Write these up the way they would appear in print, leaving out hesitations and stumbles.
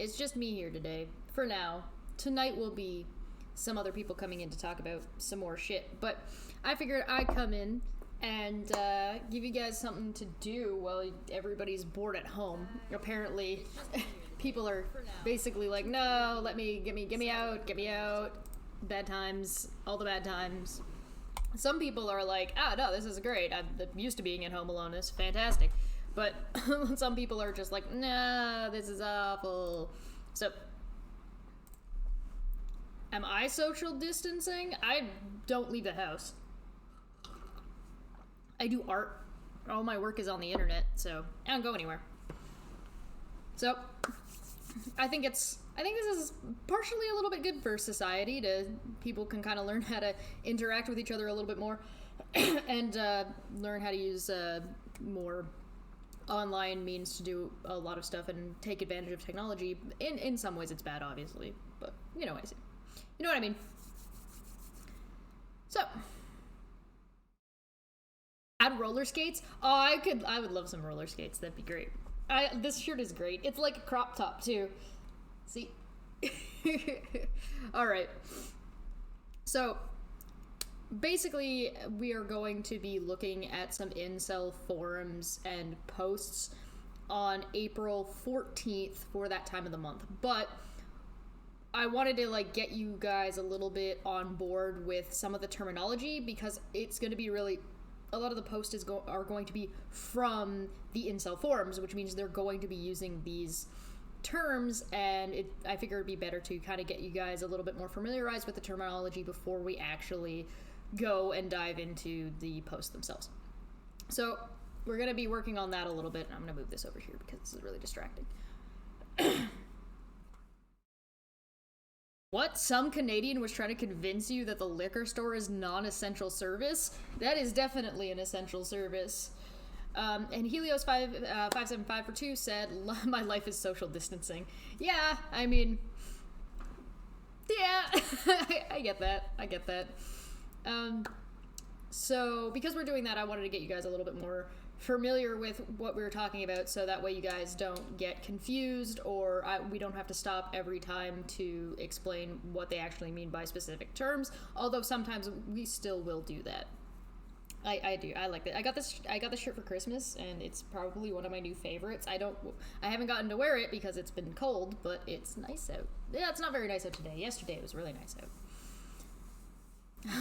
It's just me here today, for now. Tonight will be some other people coming in to talk about some more shit, but I figured I'd come in and give you guys something to do while everybody's bored at home. Apparently, people are basically like, no, get me out. Bad times, all the bad times. Some people are like, no, this is great. I'm used to being at home alone. It's fantastic. But some people are just like, nah, this is awful. So, am I social distancing? I don't leave the house. I do art. All my work is on the internet, so I don't go anywhere. So, I think this is partially a little bit good for society. People can kind of learn how to interact with each other a little bit more, and learn how to use more online means to do a lot of stuff and take advantage of technology. In some ways, it's bad, obviously, but you know what I say. You know what I mean. So, add roller skates. Oh, I would love some roller skates. That'd be great. This shirt is great. It's like a crop top too. See? Alright. So, basically, we are going to be looking at some incel forums and posts on April 14th for that time of the month. But I wanted to get you guys a little bit on board with some of the terminology, because it's going to be really... A lot of the posts are going to be from the incel forums, which means they're going to be using these terms, and I figure it'd be better to kind of get you guys a little bit more familiarized with the terminology before we actually go and dive into the posts themselves. So we're going to be working on that a little bit, and I'm going to move this over here because this is really distracting. What? Some Canadian was trying to convince you that the liquor store is non-essential service? That is definitely an essential service. And Helios575 said, my life is social distancing. Yeah, I mean... Yeah, I get that. So, because we're doing that, I wanted to get you guys a little bit more familiar with what we were talking about, so that way you guys don't get confused, or we don't have to stop every time to explain what they actually mean by specific terms, although sometimes we still will do that. I do. I like that. I got this shirt for Christmas, and it's probably one of my new favorites. I haven't gotten to wear it because it's been cold, but it's nice out. Yeah, it's not very nice out today. Yesterday it was really nice out.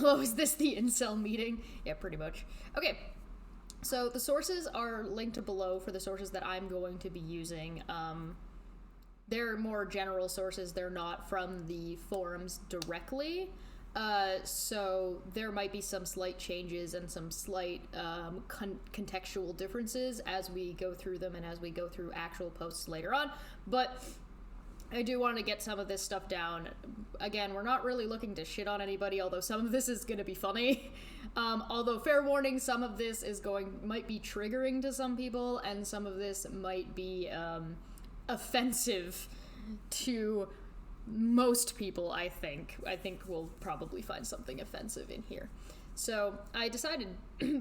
Oh, is this the incel meeting? Yeah, pretty much. Okay. So the sources are linked below for the sources that I'm going to be using. They're more general sources. They're not from the forums directly. So there might be some slight changes and some slight contextual differences as we go through them and as we go through actual posts later on. But I do want to get some of this stuff down. Again, we're not really looking to shit on anybody, although some of this is going to be funny. Although, fair warning, some of this might be triggering to some people, and some of this might be offensive to most people, I think. I think we'll probably find something offensive in here. So, I decided,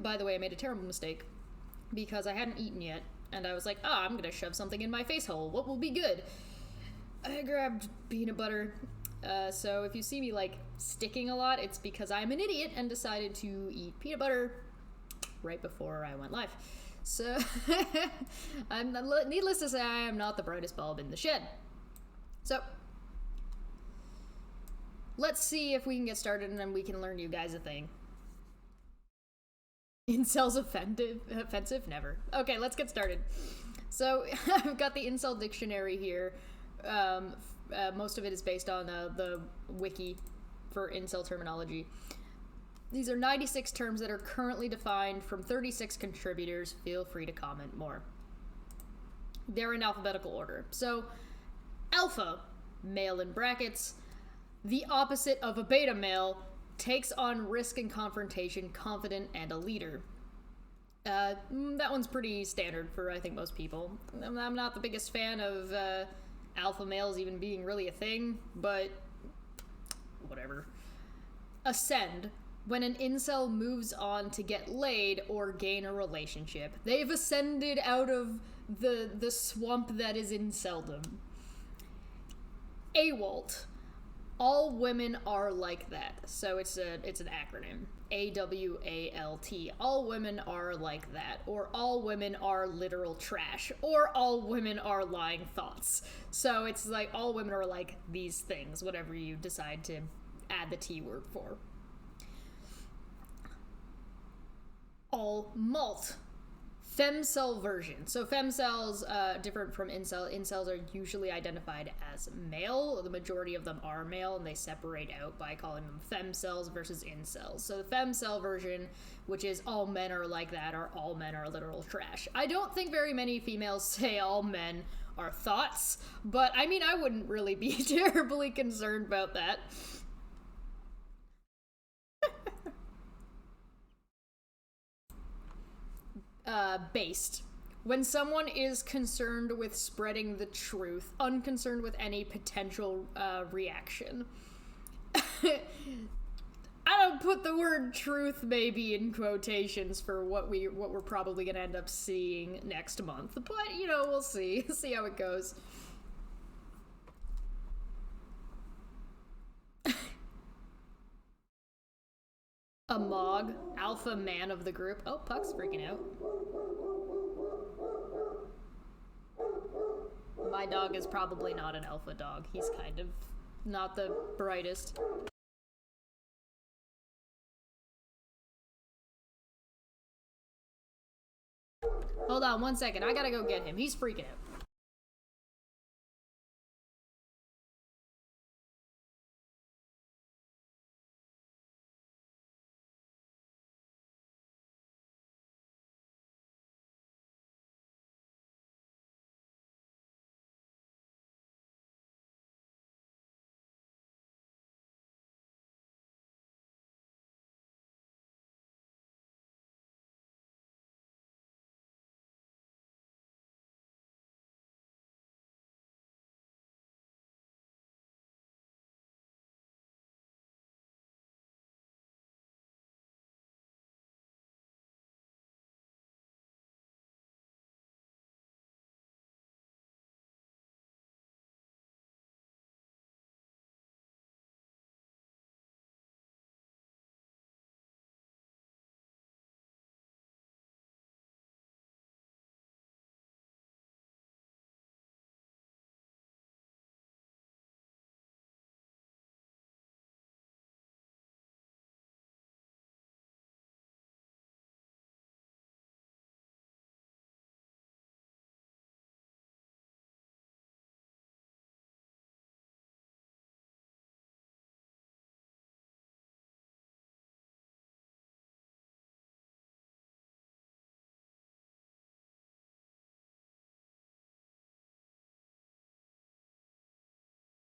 by the way, I made a terrible mistake, because I hadn't eaten yet, and I was like, I'm going to shove something in my face hole. What will be good? I grabbed peanut butter. So if you see me sticking a lot, it's because I'm an idiot and decided to eat peanut butter right before I went live. So needless to say, I am not the brightest bulb in the shed. So let's see if we can get started, and then we can learn you guys a thing. Incels offensive? Never. Okay, let's get started. So I've got the incel dictionary here. Most of it is based on the wiki for incel terminology. These are 96 terms that are currently defined from 36 contributors. Feel free to comment more. They're in alphabetical order. So, alpha, male in brackets, the opposite of a beta male, takes on risk and confrontation, confident, and a leader. That one's pretty standard for, I think, most people. I'm not the biggest fan of alpha males even being really a thing, but whatever. Ascend, when an incel moves on to get laid or gain a relationship. They've ascended out of the swamp that is inceldom. AWALT. All women are like that. So it's an acronym. AWALT. All women are like that. Or all women are literal trash. Or all women are lying thoughts. So it's like all women are like these things, whatever you decide to add the T word for. All malt. Femcel version. So femcells, different from incel. Incels are usually identified as male. The majority of them are male, and they separate out by calling them femcells versus incels. So the femcel version, which is all men are like that, or all men are literal trash. I don't think very many females say all men are thoughts, but I mean, I wouldn't really be terribly concerned about that. Based. When someone is concerned with spreading the truth, unconcerned with any potential reaction. I don't put the word truth maybe in quotations for what we're probably gonna end up seeing next month, but you know, we'll see. See how it goes. A Mog, alpha man of the group. Oh, Puck's freaking out. My dog is probably not an alpha dog. He's kind of not the brightest. Hold on 1 second. I gotta go get him. He's freaking out.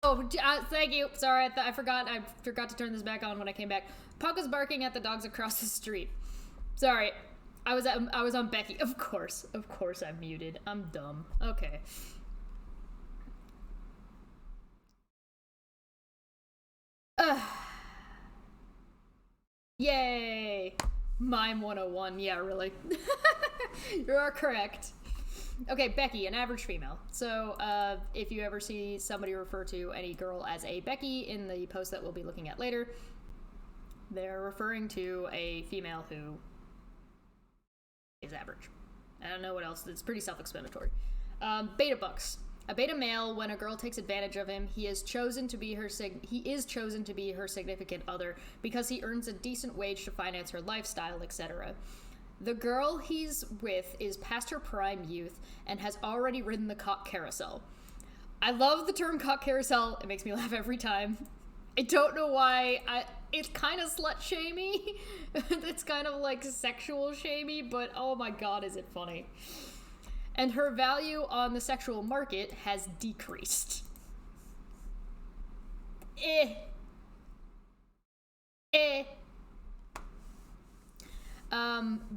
Oh, thank you. Sorry, I forgot. I forgot to turn this back on when I came back. Puck was barking at the dogs across the street. Sorry, I was on Becky. Of course, I'm muted. I'm dumb. Okay. Yay! Mime 101. Yeah, really. You are correct. Okay, Becky, an average female. So, if you ever see somebody refer to any girl as a Becky in the post that we'll be looking at later, they're referring to a female who is average. I don't know what else. It's pretty self-explanatory. Beta bucks. A beta male, when a girl takes advantage of him, he is chosen to be her significant other because he earns a decent wage to finance her lifestyle, etc. The girl he's with is past her prime youth and has already ridden the cock carousel. I love the term cock carousel. It makes me laugh every time. I don't know why. It's kind of slut-shamey. It's kind of like sexual-shamey, but oh my god, is it funny. And her value on the sexual market has decreased.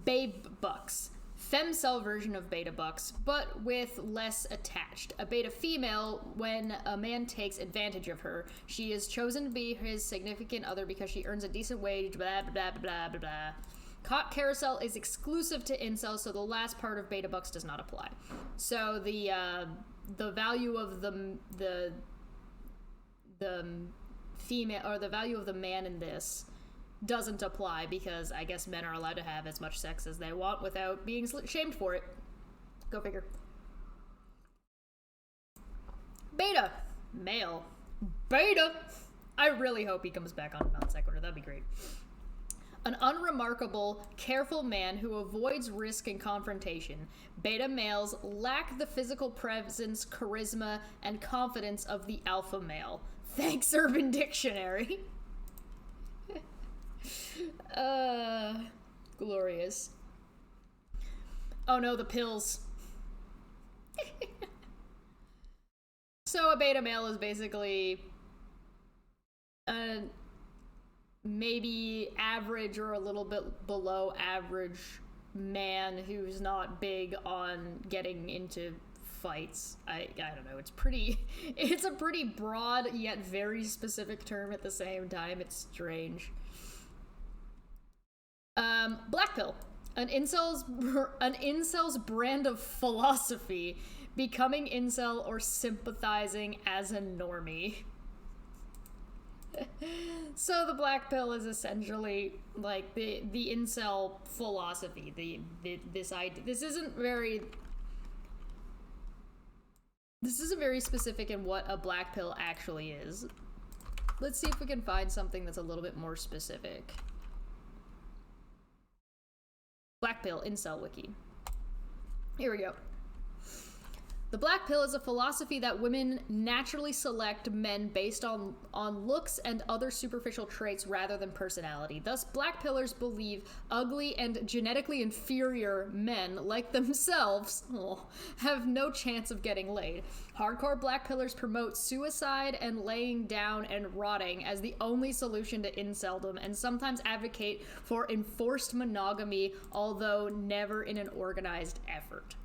Babe bucks. Femcel version of beta bucks, but with less attached. A beta female, when a man takes advantage of her, she is chosen to be his significant other because she earns a decent wage, blah, blah, blah, blah, blah, blah. Cock carousel is exclusive to incels, so the last part of beta bucks does not apply. So the value of the the female or the value of the man in this doesn't apply because I guess men are allowed to have as much sex as they want without being shamed for it. Go figure. Beta. Male. Beta. I really hope he comes back on non sequitur. That'd be great. An unremarkable, careful man who avoids risk and confrontation. Beta males lack the physical presence, charisma, and confidence of the alpha male. Thanks, Urban Dictionary. Glorious. Oh no, the pills. So a beta male is basically maybe average or a little bit below average man who's not big on getting into fights. I don't know. It's a pretty broad yet very specific term at the same time. It's strange. Black pill. An incel's brand of philosophy, becoming incel or sympathizing as a normie. So the black pill is essentially like the incel philosophy. This isn't very specific in what a black pill actually is. Let's see if we can find something that's a little bit more specific. Black pill incel wiki. Here we go. The black pill is a philosophy that women naturally select men based on looks and other superficial traits rather than personality. Thus, black pillars believe ugly and genetically inferior men, like themselves, have no chance of getting laid. Hardcore black pillars promote suicide and laying down and rotting as the only solution to inceldom, and sometimes advocate for enforced monogamy, although never in an organized effort.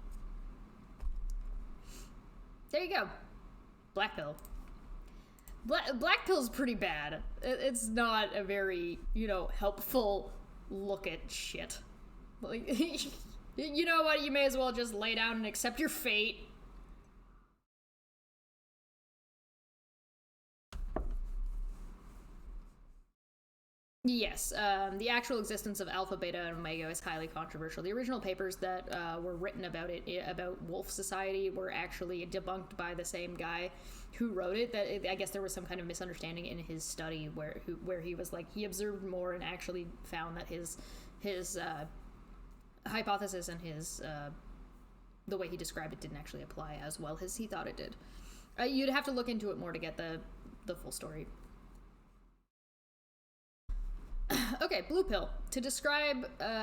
There you go. Black pill. Black pill's pretty bad. It's not a very, helpful look at shit. Like, you know what? You may as well just lay down and accept your fate. Yes, the actual existence of alpha, beta, and omega is highly controversial. The original papers that were written about about Wolf Society, were actually debunked by the same guy who wrote it. I guess there was some kind of misunderstanding in his study where he was like, he observed more and actually found that his hypothesis and his the way he described it didn't actually apply as well as he thought it did. You'd have to look into it more to get the full story. Okay, blue pill.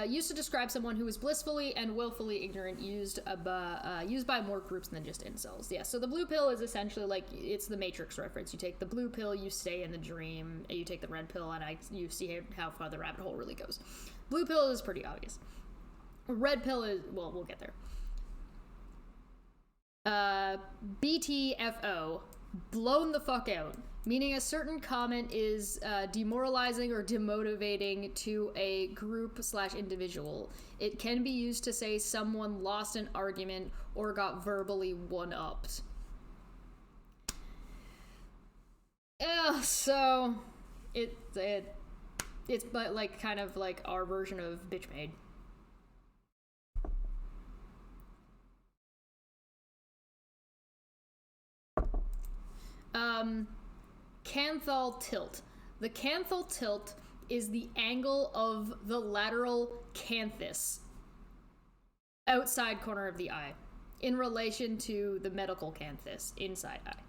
Used to describe someone who is blissfully and willfully ignorant, used by more groups than just incels. Yeah, so the blue pill is essentially like, it's the Matrix reference. You take the blue pill, you stay in the dream. You take the red pill, and you see how far the rabbit hole really goes. Blue pill is pretty obvious. Red pill is, well, we'll get there. BTFO, blown the fuck out. Meaning a certain comment is demoralizing or demotivating to a group/individual. It can be used to say someone lost an argument or got verbally one-upped. So it's but like kind of like our version of bitch made. Canthal tilt. The canthal tilt is the angle of the lateral canthus, outside corner of the eye, in relation to the medical canthus, inside eye.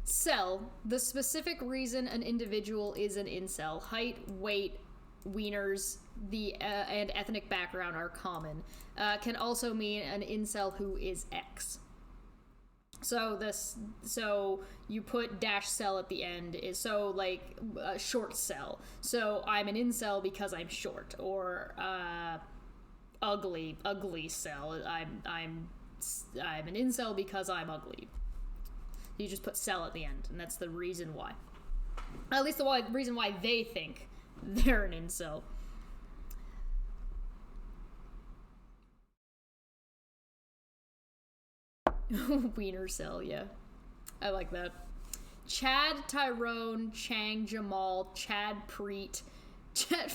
Cell, the specific reason an individual is an incel. Height, weight, wieners, and ethnic background are common. Can also mean an incel who is X. So you put -cell at the end, is so like short cell. So I'm an incel because I'm short, or ugly cell. I'm an incel because I'm ugly. You just put cell at the end, and that's the reason why. At least the reason why they think they're an incel. Wiener cell, yeah. I like that. Chad, Tyrone, Chang, Jamal, Chad, Preet, Chad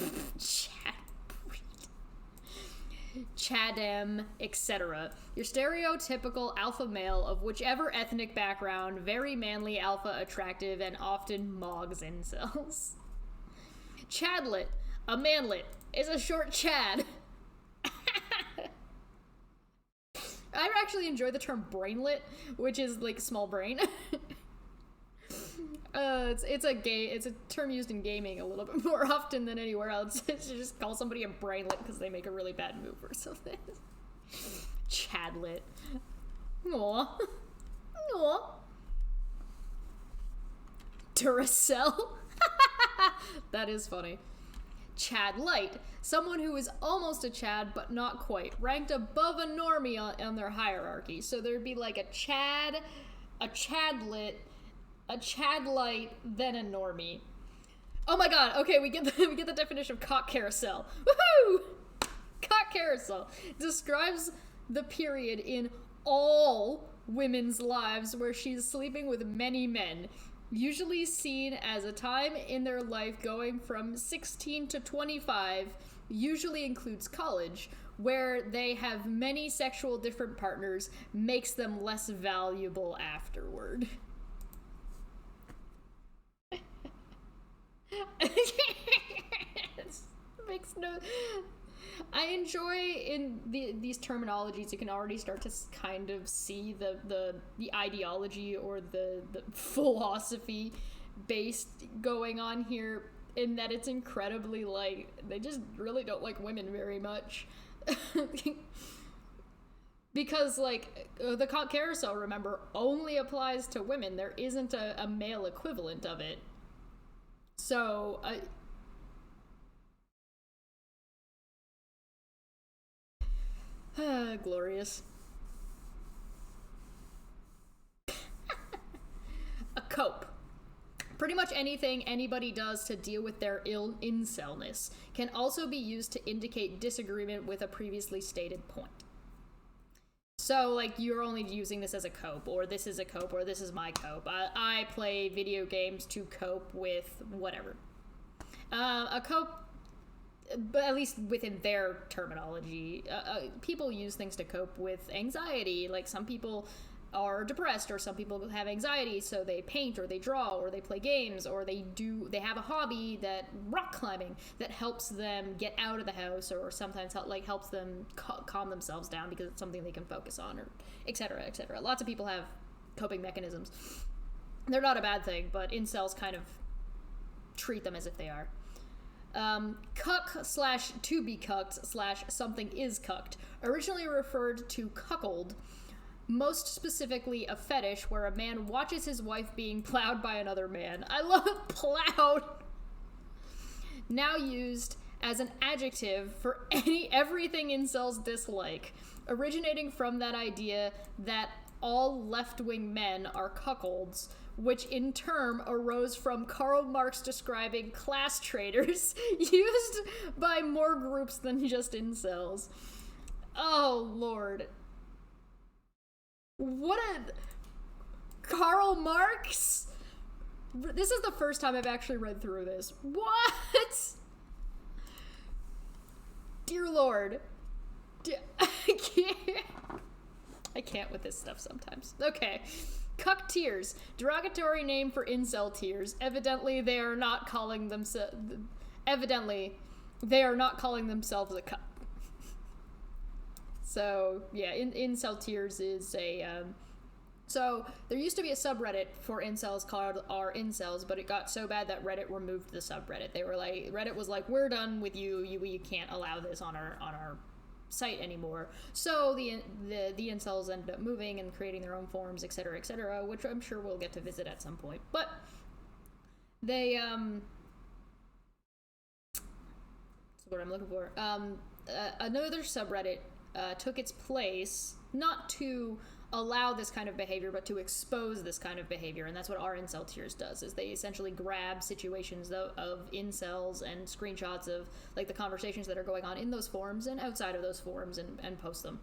Chadem, etc. Your stereotypical alpha male of whichever ethnic background, very manly, alpha, attractive, and often mogs incels. Chadlet, a manlet, is a short Chad. I actually enjoy the term brainlet, which is like small brain. It's a term used in gaming a little bit more often than anywhere else. It's just call somebody a brainlet because they make a really bad move or something. Chadlet. Aw. Aw. Duracell. That is funny. Chad Light. Someone who is almost a Chad, but not quite. Ranked above a normie on their hierarchy. So there'd be like a Chad, a Chadlet, a Chad Light, then a normie. Oh my god, okay, we get the definition of cock carousel. Woohoo! Cock carousel describes the period in all women's lives where she's sleeping with many men, usually seen as a time in their life going from 16 to 25, usually includes college, where they have many sexual different partners, makes them less valuable afterward. Makes no. I enjoy in these terminologies. You can already start to kind of see the ideology or the philosophy based going on here. In that it's incredibly like they just really don't like women very much. Because like the cock carousel, remember, only applies to women. There isn't a male equivalent of it. So, glorious. A cope. Pretty much anything anybody does to deal with their incelness can also be used to indicate disagreement with a previously stated point. So, like, you're only using this as a cope, or this is a cope, or this is my cope. I play video games to cope with whatever. A cope, but at least within their terminology, people use things to cope with anxiety. Like, some people are depressed, or some people have anxiety, so they paint, or they draw, or they play games, or they have a hobby, that rock climbing, that helps them get out of the house, or sometimes helps them calm themselves down because it's something they can focus on, or etc., etc. Lots of people have coping mechanisms. They're not a bad thing, but incels kind of treat them as if they are. Cuck / to be cucked / something is cucked, originally referred to cuckold, most specifically a fetish where a man watches his wife being plowed by another man. I love plowed. Now used as an adjective for everything incels dislike, originating from that idea that all left-wing men are cuckolds, which in turn arose from Karl Marx describing class traitors used by more groups than just incels. Oh, Lord. What a... Karl Marx? This is the first time I've actually read through this. What? Dear Lord. I can't with this stuff sometimes. Okay. Cuck tears. Derogatory name for incel tears. Evidently, they are not calling themselves a cuck. So, yeah, incel tears is a, so there used to be a subreddit for incels called R Incels, but it got so bad that Reddit removed the subreddit. They were like, Reddit was like, we're done with you. You can't allow this on our site anymore. So the incels ended up moving and creating their own forums, etc., which I'm sure we'll get to visit at some point. But they, that's what I'm looking for. Another subreddit took its place, not to allow this kind of behavior, but to expose this kind of behavior, and that's what our incel tiers does, is they essentially grab situations of incels and screenshots of like the conversations that are going on in those forums and outside of those forums and post them.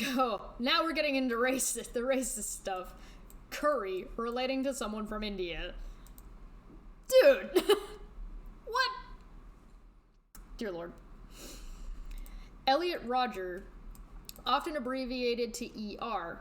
Oh, now we're getting into the racist stuff. Curry relating to someone from India. Dude! What? Dear Lord. Elliot Rodger, often abbreviated to ER.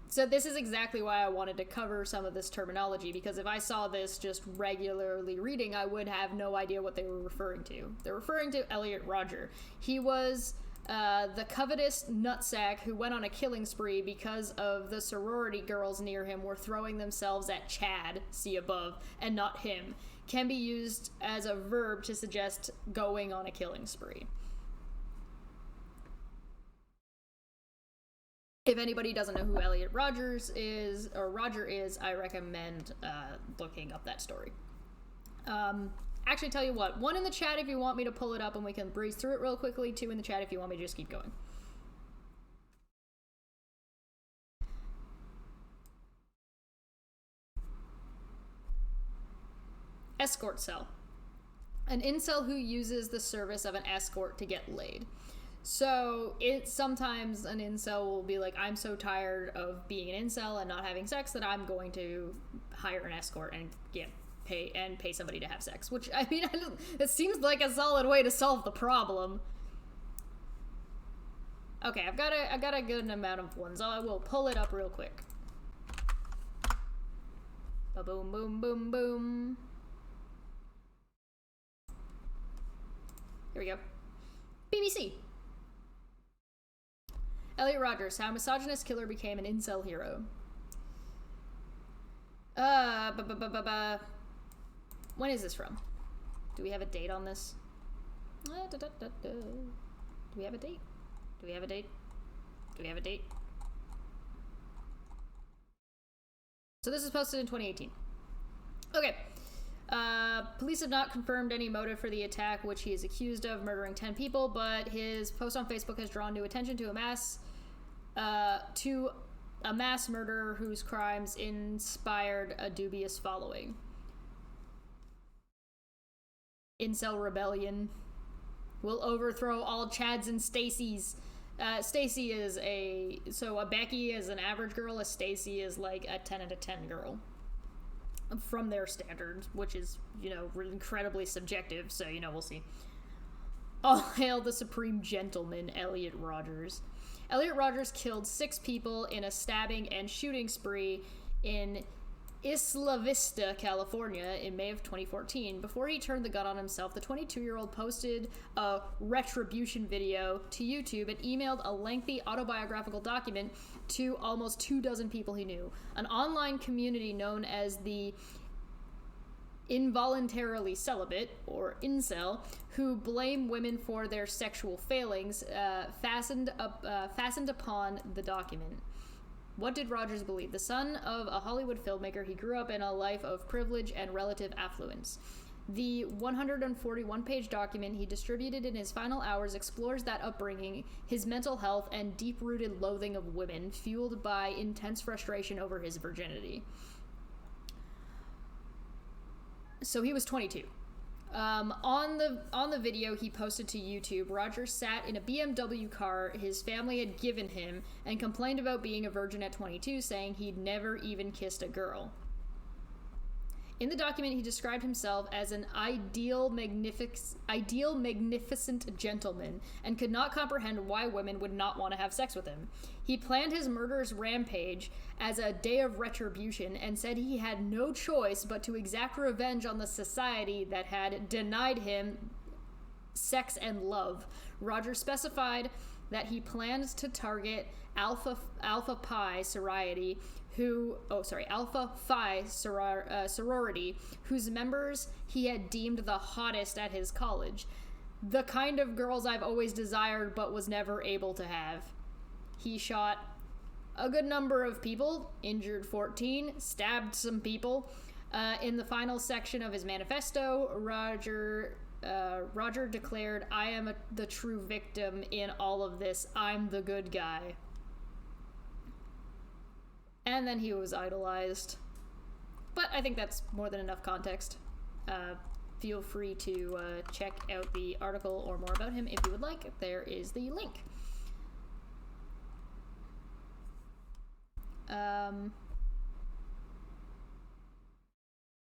So this is exactly why I wanted to cover some of this terminology, because if I saw this just regularly reading, I would have no idea what they were referring to. They're referring to Elliot Rodger. He was the covetous nutsack who went on a killing spree because of the sorority girls near him were throwing themselves at Chad, see above, and not him. Can be used as a verb to suggest going on a killing spree. If anybody doesn't know who Elliot Rodger is, I recommend looking up that story. Actually, tell you what, 1 in the chat if you want me to pull it up and we can breeze through it real quickly, 2 in the chat if you want me to just keep going. Escort cell. An incel who uses the service of an escort to get laid. So sometimes an incel will be like, I'm so tired of being an incel and not having sex that I'm going to hire an escort and pay somebody to have sex. Which, I mean, it seems like a solid way to solve the problem. Okay, I've got a good amount of ones. I will pull it up real quick. Ba-boom, boom, boom, boom. Here we go. BBC. Elliot Rodgers, how a misogynist killer became an incel hero. When is this from? Do we have a date on this? Do we have a date? Do we have a date? Do we have a date? So this is posted in 2018. Okay. Police have not confirmed any motive for the attack, which he is accused of murdering 10 people, but his post on Facebook has drawn new attention to a mass murderer whose crimes inspired a dubious following. Incel rebellion will overthrow all Chads and Stacys. Stacy is a Becky is an average girl, a Stacy is like a 10 out of 10 girl. From their standards, which is, incredibly subjective, so, we'll see. All hail the supreme gentleman, Elliot Rodgers. Elliot Rodgers killed 6 people in a stabbing and shooting spree in Isla Vista, California in May of 2014. Before he turned the gun on himself, the 22-year-old posted a retribution video to YouTube and emailed a lengthy autobiographical document to almost 24 people he knew. An online community known as the Involuntarily Celibate, or Incel, who blame women for their sexual failings, fastened upon the document. What did Rodgers believe? The son of a Hollywood filmmaker, he grew up in a life of privilege and relative affluence. The 141-page document he distributed in his final hours explores that upbringing, his mental health, and deep-rooted loathing of women, fueled by intense frustration over his virginity. So he was 22. On the video he posted to YouTube, Rodgers sat in a BMW car his family had given him and complained about being a virgin at 22, saying he'd never even kissed a girl. In the document, he described himself as an ideal, magnificent gentleman and could not comprehend why women would not want to have sex with him. He planned his murderous rampage as a day of retribution and said he had no choice but to exact revenge on the society that had denied him sex and love. Rodgers specified that he planned to target Alpha Phi sorority, sorority, whose members he had deemed the hottest at his college. The kind of girls I've always desired but was never able to have. He shot a good number of people, injured 14, stabbed some people. In the final section of his manifesto, Rodger declared, "I am the true victim in all of this. I'm the good guy." And then he was idolized. But I think that's more than enough context. Feel free to check out the article or more about him if you would like. There is the link.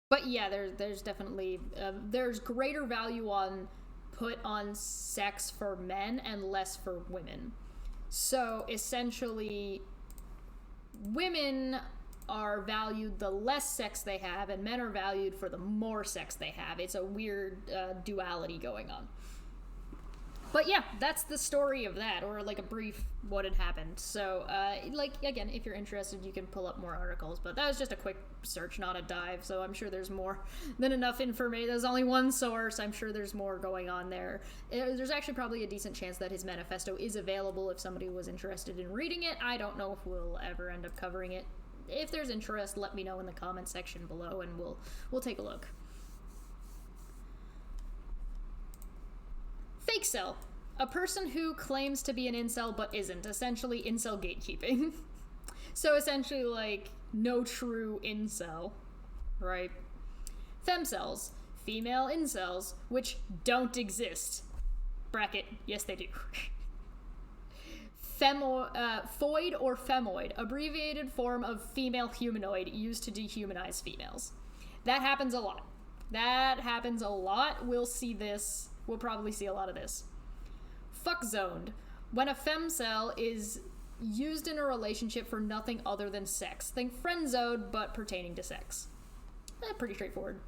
But yeah, there's definitely there's greater value put on sex for men and less for women. So essentially, women are valued the less sex they have, and men are valued for the more sex they have. It's a weird duality going on. But yeah, that's the story of that, or like a brief what had happened. So, like, again, if you're interested, you can pull up more articles, but that was just a quick search, not a dive, so I'm sure there's more than enough information. There's only one source, I'm sure there's more going on there. There's actually probably a decent chance that his manifesto is available if somebody was interested in reading it. I don't know if we'll ever end up covering it. If there's interest, let me know in the comment section below, and we'll take a look. Fake cell. A person who claims to be an incel but isn't. Essentially, incel gatekeeping. So essentially, like, no true incel, right? Femcells. Female incels, which don't exist. Bracket, yes they do. Foid or femoid, abbreviated form of female humanoid used to dehumanize females. That happens a lot. We'll see this. We'll probably see a lot of this. Fuck zoned. When a femcell is used in a relationship for nothing other than sex. Think friend zoned, but pertaining to sex. Pretty straightforward.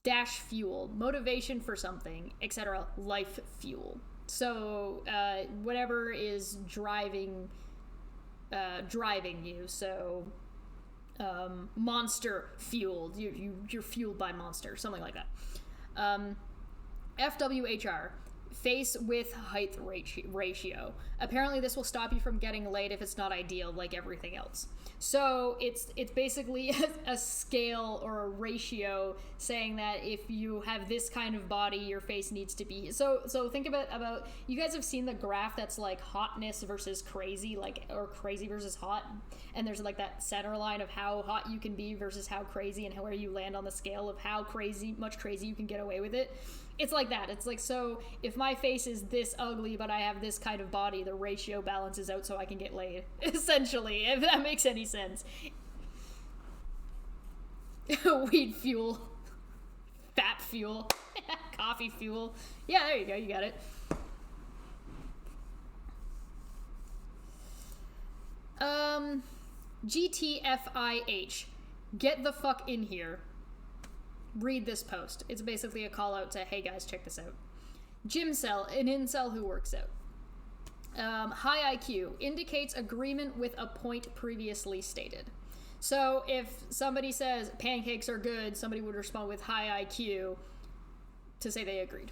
Dash fuel. Motivation for something, etc. Life fuel. So, whatever is driving you. So, monster fueled. You're fueled by monster. Something like that. FWHR. Face with height ratio. Apparently this will stop you from getting laid if it's not ideal, like everything else. So it's basically a scale or a ratio saying that if you have this kind of body, your face needs to be. So think about you guys have seen the graph that's like hotness versus crazy, like, or crazy versus hot, and there's like that center line of how hot you can be versus how crazy, and where you land on the scale of how much crazy you can get away with it. It's like that. It's like, so if my face is this ugly, but I have this kind of body, the ratio balances out so I can get laid. Essentially, if that makes any sense. Weed fuel. Fat fuel. Coffee fuel. Yeah, there you go. You got it. GTFIH. Get the fuck in here. Read this post. It's basically a call out to, hey guys, check this out. Gym cell, an incel who works out. High IQ indicates agreement with a point previously stated. So if somebody says pancakes are good, somebody would respond with high IQ to say they agreed.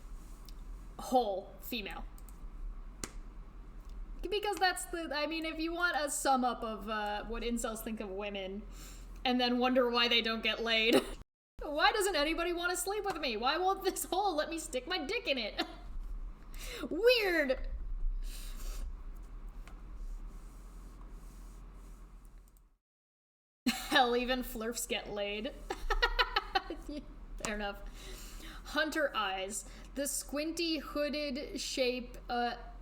Whole, female. Because that's if you want a sum up of what incels think of women and then wonder why they don't get laid. Why doesn't anybody want to sleep with me? Why won't this hole let me stick my dick in it? Weird. Hell, even flirfs get laid. Fair enough. Hunter eyes. The squinty, hooded shape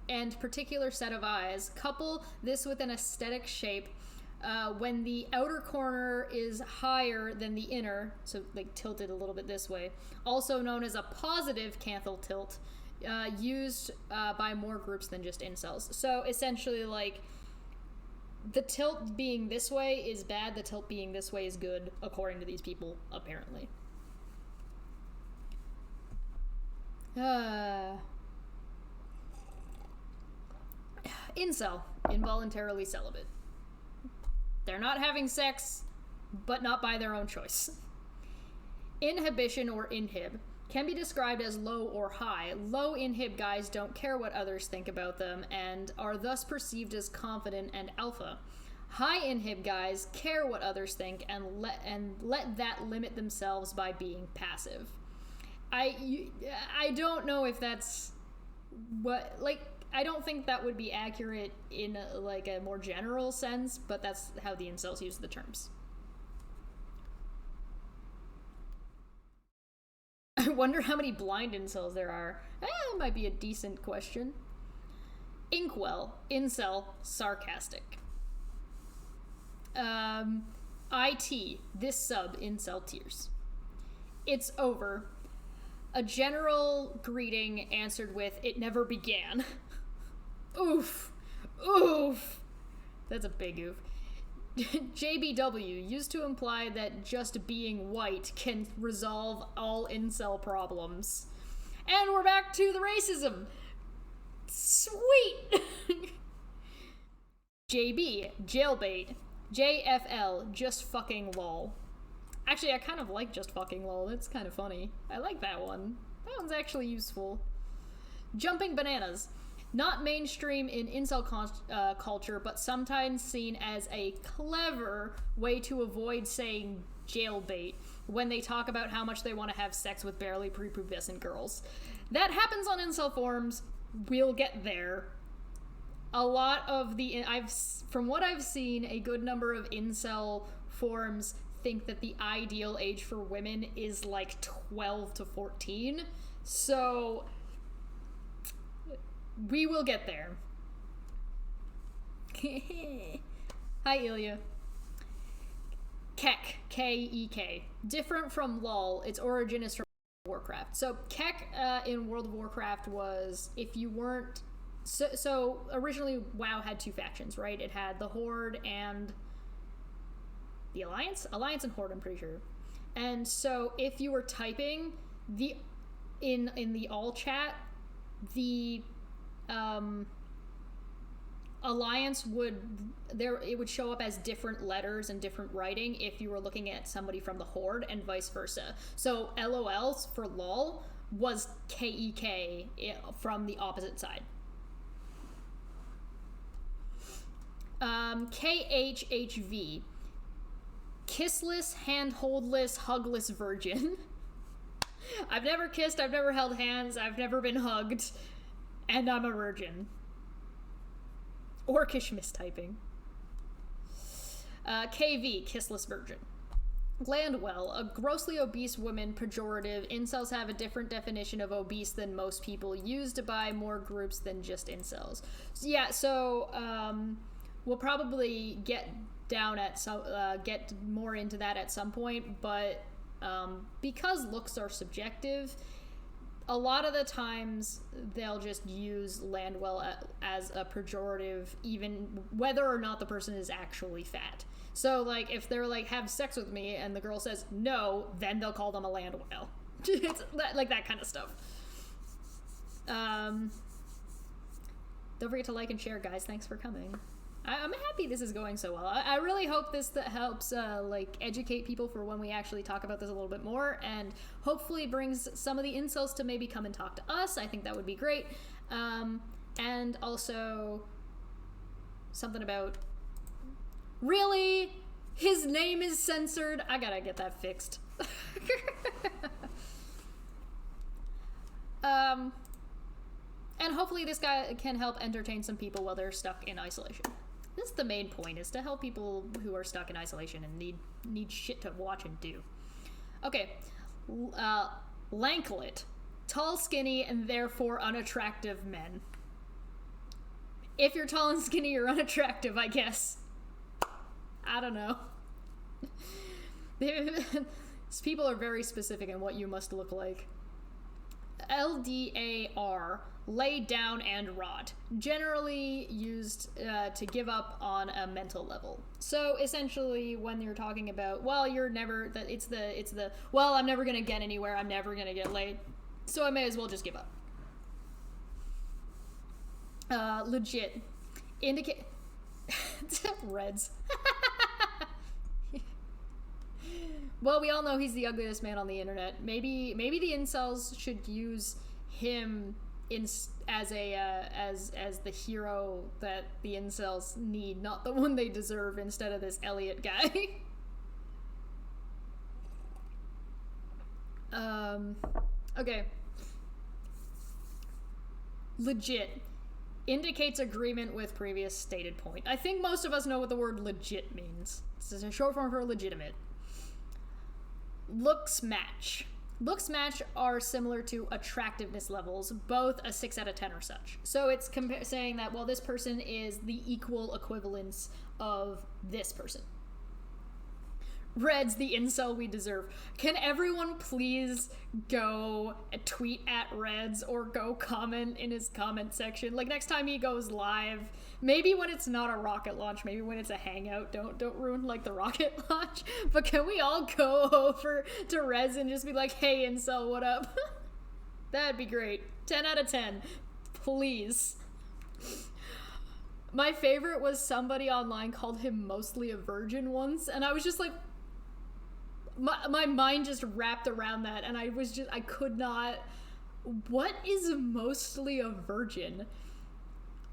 and particular set of eyes. Couple this with an aesthetic shape. When the outer corner is higher than the inner, so like tilted a little bit this way, also known as a positive canthal tilt, used by more groups than just incels. So essentially, like, the tilt being this way is bad, the tilt being this way is good, according to these people, apparently. Incel, involuntarily celibate. They're not having sex, but not by their own choice. Inhibition or inhib can be described as low or high. Low inhib guys don't care what others think about them and are thus perceived as confident and alpha. High inhib guys care what others think and let that limit themselves by being passive. I don't know if that's what, like, I don't think that would be accurate in a more general sense, but that's how the incels use the terms. I wonder how many blind incels there are. That might be a decent question. Inkwell, incel, sarcastic. IT, this sub, incel tears. It's over. A general greeting answered with, it never began. Oof. Oof. That's a big oof. JBW, used to imply that just being white can resolve all incel problems. And we're back to the racism. Sweet! JB, jailbait. JFL, just fucking lol. Actually, I kind of like just fucking lol. It's kind of funny. I like that one. That one's actually useful. Jumping bananas. Not mainstream in incel culture, but sometimes seen as a clever way to avoid saying jailbait when they talk about how much they want to have sex with barely prepubescent girls. That happens on incel forums. We'll get there. A lot of from what I've seen, a good number of incel forums think that the ideal age for women is like 12 to 14. So we will get there. Hi, Ilya. Kek, K-E-K. Different from LOL, its origin is from Warcraft. So Kek in World of Warcraft was, if you weren't... So originally WoW had two factions, right? It had the Horde and the Alliance? Alliance and Horde, I'm pretty sure. And so if you were typing in the all chat, the Alliance it would show up as different letters and different writing if you were looking at somebody from the Horde, and vice versa. So LOLs for LOL was KEK from the opposite side. KHHV. Kissless, handholdless, hugless virgin. I've never kissed, I've never held hands, I've never been hugged, and I'm a virgin. Orcish mistyping. KV, kissless virgin. Glandwell, a grossly obese woman pejorative. Incels have a different definition of obese than most people, used by more groups than just incels. We'll probably get more into that at some point, but because looks are subjective, a lot of the times they'll just use Landwell as a pejorative, even whether or not the person is actually fat. So, like, if they're like, have sex with me, and the girl says no, then they'll call them a Landwell. It's like that kind of stuff. Don't forget to like and share, guys. Thanks for coming. I'm happy this is going so well. I really hope this helps educate people for when we actually talk about this a little bit more, and hopefully brings some of the incels to maybe come and talk to us. I think that would be great. And also something about, really? His name is censored? I gotta get that fixed. And hopefully this guy can help entertain some people while they're stuck in isolation. This is the main point, is to help people who are stuck in isolation and need shit to watch and do. Okay, Lanklet. Tall, skinny, and therefore unattractive men. If you're tall and skinny, you're unattractive, I guess. I don't know. These people are very specific in what you must look like. LDAR. Lay down and rot, generally used to give up on a mental level. So essentially, when you're talking about, well, you're never, it's the well, I'm never gonna get anywhere, I'm never gonna get laid, so I may as well just give up. Legit, indicate Reds. Well, we all know he's the ugliest man on the internet. Maybe the incels should use him as the hero that the incels need, not the one they deserve, instead of this Elliot guy. Okay. Legit. Indicates agreement with previous stated point. I think most of us know what the word legit means. This is a short form for legitimate. Looks match. Looks match are similar to attractiveness levels, both a 6 out of 10 or such. So it's saying that, well, this person is the equal equivalence of this person. Reds, the incel we deserve. Can everyone please go tweet at Reds or go comment in his comment section? Like, next time he goes live, maybe when it's not a rocket launch, maybe when it's a hangout, don't ruin, like, the rocket launch. But can we all go over to Reds and just be like, hey, incel, what up? That'd be great. 10 out of 10. Please. My favorite was somebody online called him mostly a virgin once, and I was just like, my mind just wrapped around that, and I could not. What is mostly a virgin?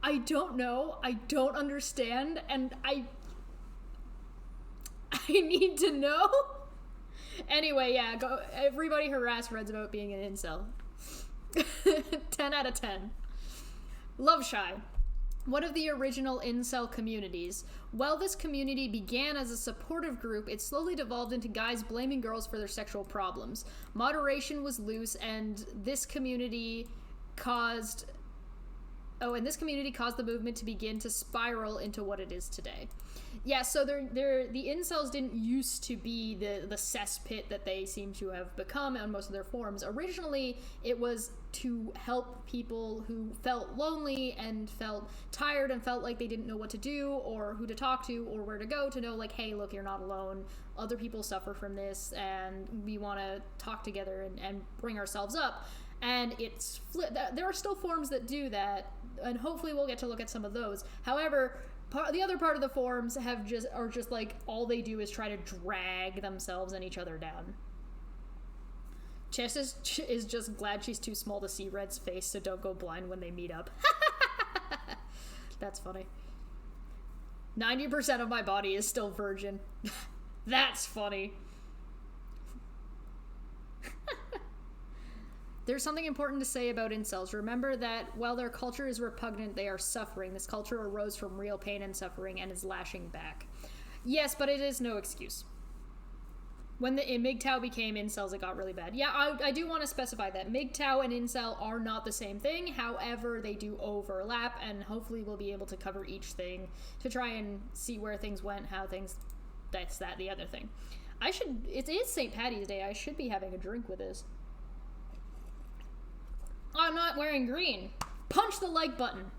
I don't know. I don't understand, and I need to know. Anyway, yeah, go. Everybody harass Reds about being an incel. 10 out of 10. Love Shy. One of the original incel communities. While this community began as a supportive group, it slowly devolved into guys blaming girls for their sexual problems. Moderation was loose, and this community caused the movement to begin to spiral into what it is today. Yeah, so the incels didn't used to be the cesspit that they seem to have become on most of their forums. Originally, it was to help people who felt lonely and felt tired and felt like they didn't know what to do or who to talk to or where to go, to know, like, hey, look, you're not alone. Other people suffer from this, and we want to talk together and bring ourselves up. And it's there are still forums that do that, and hopefully we'll get to look at some of those. However, the other part of the forums are just like, all they do is try to drag themselves and each other down. Chess is just glad she's too small to see Red's face, so don't go blind when they meet up. That's funny. 90% of my body is still virgin. That's funny. There's something important to say about incels. Remember that while their culture is repugnant, they are suffering. This culture arose from real pain and suffering and is lashing back. Yes, but it is no excuse. When the MGTOW became incels, it got really bad. Yeah, I do want to specify that. MGTOW and incel are not the same thing. However, they do overlap, and hopefully we'll be able to cover each thing to try and see where things went, how things, the other thing. It is St. Patty's Day. I should be having a drink with this. I'm not wearing green. Punch the like button.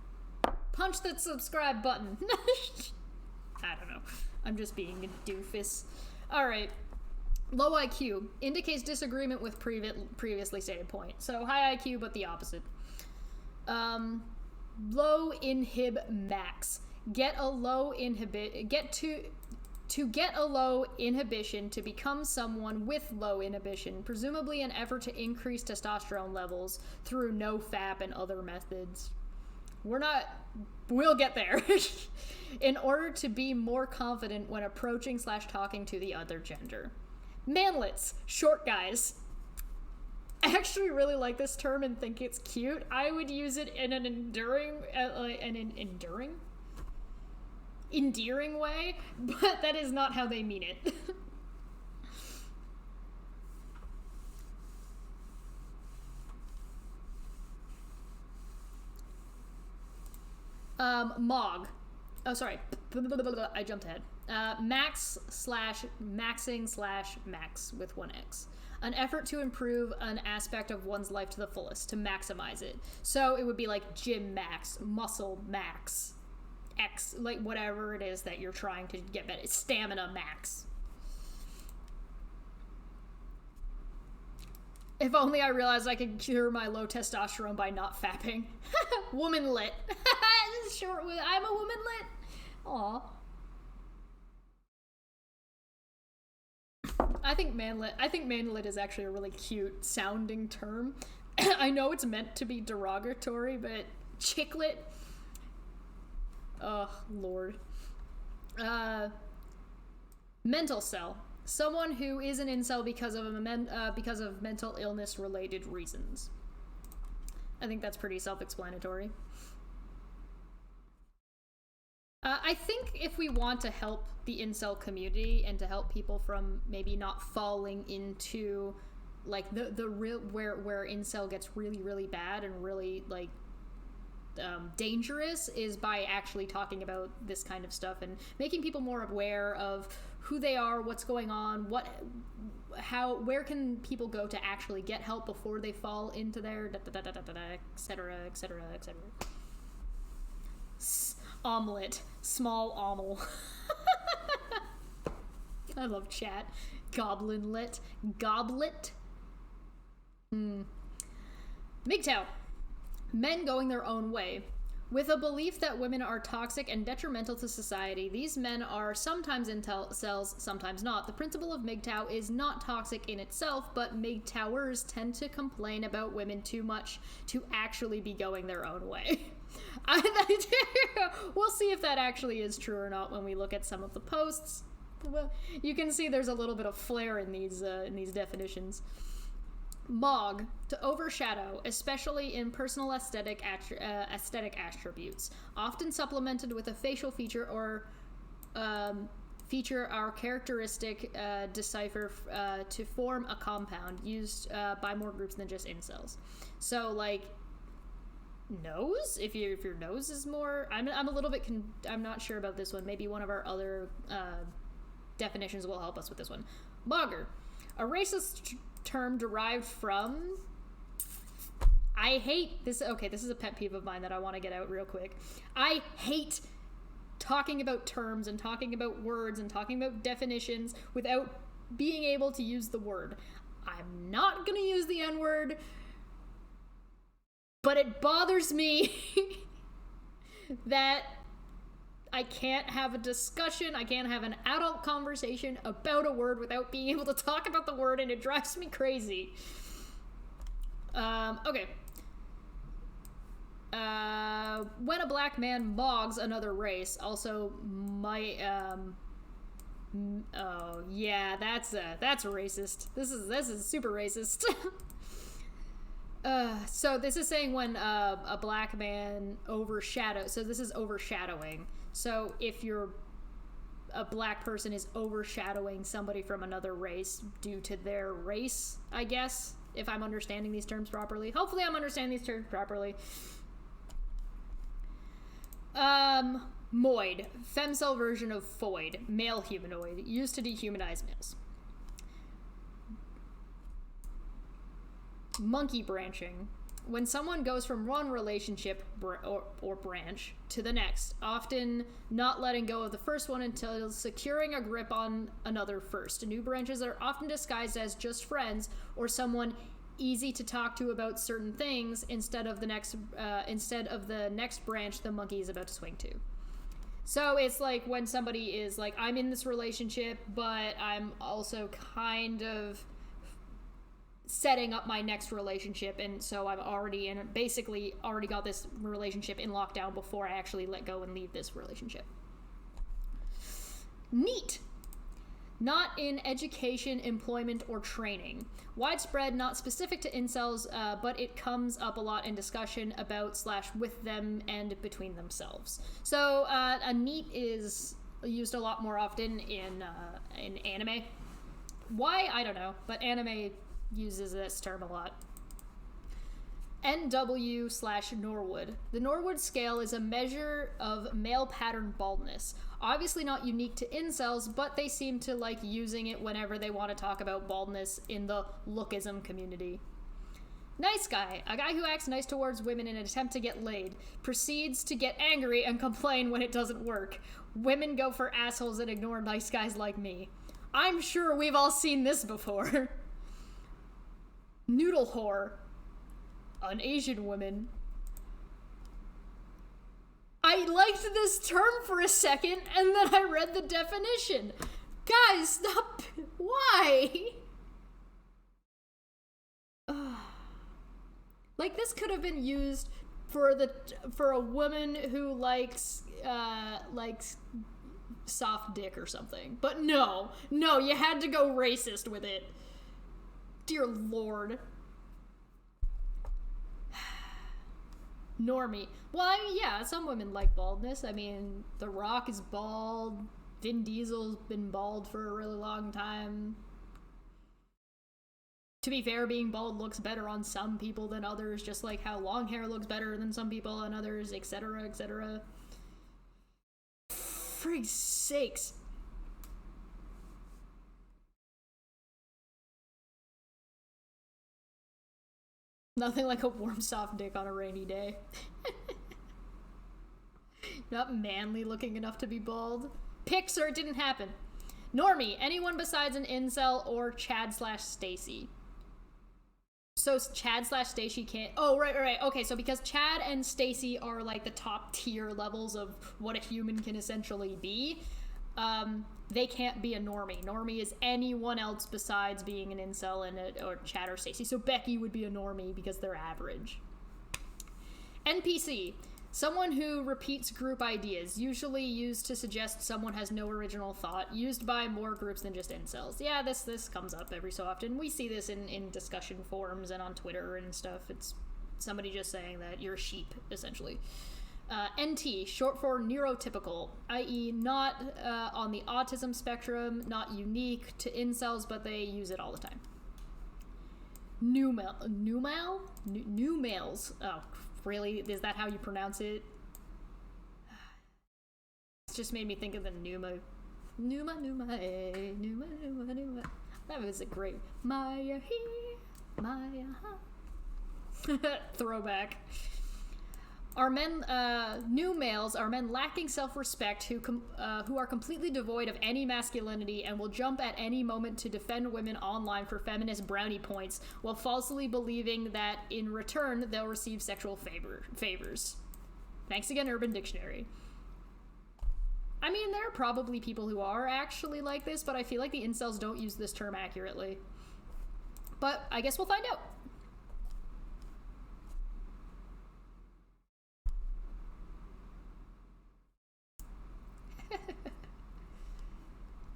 Punch that subscribe button. I don't know. I'm just being a doofus. Alright. Low IQ indicates disagreement with previously stated point. So high IQ, but the opposite. Low inhib max. Get a low inhibition to become someone with low inhibition, presumably an effort to increase testosterone levels through no FAP and other methods. We'll get there. In order to be more confident when approaching / talking to the other gender. Manlets, short guys. I actually really like this term and think it's cute. I would use it in an endearing way, but that is not how they mean it. Mog. Oh, sorry. I jumped ahead. Maxing/max with one X. An effort to improve an aspect of one's life to the fullest, to maximize it. So it would be like gym max, muscle max, X, like whatever it is that you're trying to get better. Stamina max. If only I realized I could cure my low testosterone by not fapping. Woman lit. Short. I'm a woman lit. Aw. I think manlit is actually a really cute sounding term. I know it's meant to be derogatory, but chicklet. Oh, Lord. Mental cell. Someone who is an incel because of mental illness related reasons. I think that's pretty self-explanatory. I think if we want to help the incel community and to help people from maybe not falling into like the real where incel gets really, really bad and really like dangerous, is by actually talking about this kind of stuff and making people more aware of who they are, what's going on, where can people go to actually get help before they fall into their etc, etc, etc. Omelet, small omelet. I love chat. Goblinlet, goblet. MGTOW. Men going their own way. With a belief that women are toxic and detrimental to society, these men are sometimes incels, sometimes not. The principle of MGTOW is not toxic in itself, but MGTOWers tend to complain about women too much to actually be going their own way. We'll see if that actually is true or not when we look at some of the posts. Well, you can see there's a little bit of flair in these definitions. Mog, to overshadow, especially in personal aesthetic attributes, often supplemented with a facial feature or feature our characteristic decipher to form a compound used by more groups than just incels. So, like, nose, if your nose is more, I'm a little bit I'm not sure about this one. Maybe one of our other definitions will help us with this one. Mogger, a racist term derived from, I hate this. Okay, this is a pet peeve of mine that I want to get out real quick. I hate talking about terms and talking about words and talking about definitions without being able to use the word. I'm not gonna use the N-word, but it bothers me that I can't have a discussion, I can't have an adult conversation about a word without being able to talk about the word, and it drives me crazy. Okay. When a black man mogs another race, also oh yeah, that's racist. This is super racist. So this is saying when a black man overshadows, so this is overshadowing. So if a black person is overshadowing somebody from another race due to their race, I guess, if I'm understanding these terms properly. Hopefully I'm understanding these terms properly. Moid, femcel version of foid, male humanoid, used to dehumanize males. Monkey branching. When someone goes from one relationship or branch to the next, often not letting go of the first one until securing a grip on another first. New branches are often disguised as just friends or someone easy to talk to about certain things instead of the next branch the monkey is about to swing to. So it's like when somebody is like, I'm in this relationship, but I'm also kind of setting up my next relationship, and so I'm already basically already got this relationship in lockdown before I actually let go and leave this relationship. Neat. Not in education, employment, or training. Widespread, not specific to incels, but it comes up a lot in discussion about / with them and between themselves. So a neat is used a lot more often in anime. Why? I don't know, but anime uses this term a lot. NW/Norwood. The Norwood scale is a measure of male pattern baldness. Obviously not unique to incels, but they seem to like using it whenever they want to talk about baldness in the lookism community. Nice guy. A guy who acts nice towards women in an attempt to get laid. Proceeds to get angry and complain when it doesn't work. Women go for assholes and ignore nice guys like me. I'm sure we've all seen this before. Noodle whore. An Asian woman. I liked this term for a second, and then I read the definition. Guys, stop. Why? Like, this could have been used for a woman who likes soft dick or something. But no, you had to go racist with it. Dear Lord. Normie. Well, I mean, yeah, some women like baldness. I mean, The Rock is bald. Vin Diesel's been bald for a really long time. To be fair, being bald looks better on some people than others, just like how long hair looks better than some people and others, etc., etc. Frig's sakes. Nothing like a warm, soft dick on a rainy day. Not manly looking enough to be bald. Pics or it didn't happen. Normie, anyone besides an incel or Chad slash Stacy. So Chad slash Stacy can't. Oh, right. Okay, so because Chad and Stacy are like the top tier levels of what a human can essentially be, they can't be a normie. Normie is anyone else besides being an incel or Chad or Stacy. So Becky would be a normie because they're average. NPC. Someone who repeats group ideas, usually used to suggest someone has no original thought, used by more groups than just incels. Yeah, this comes up every so often. We see this in discussion forums and on Twitter and stuff. It's somebody just saying that you're a sheep, essentially. NT, short for neurotypical, i.e. not on the autism spectrum, not unique to incels, but they use it all the time. New males. Oh, really? Is that how you pronounce it? It's just made me think of the Numa. That was a great Maya he, Maya ha. Throwback. Are men, new males are men lacking self-respect who are completely devoid of any masculinity and will jump at any moment to defend women online for feminist brownie points while falsely believing that in return they'll receive sexual favors. Thanks again, Urban Dictionary. I mean, there are probably people who are actually like this, but I feel like the incels don't use this term accurately. But I guess we'll find out.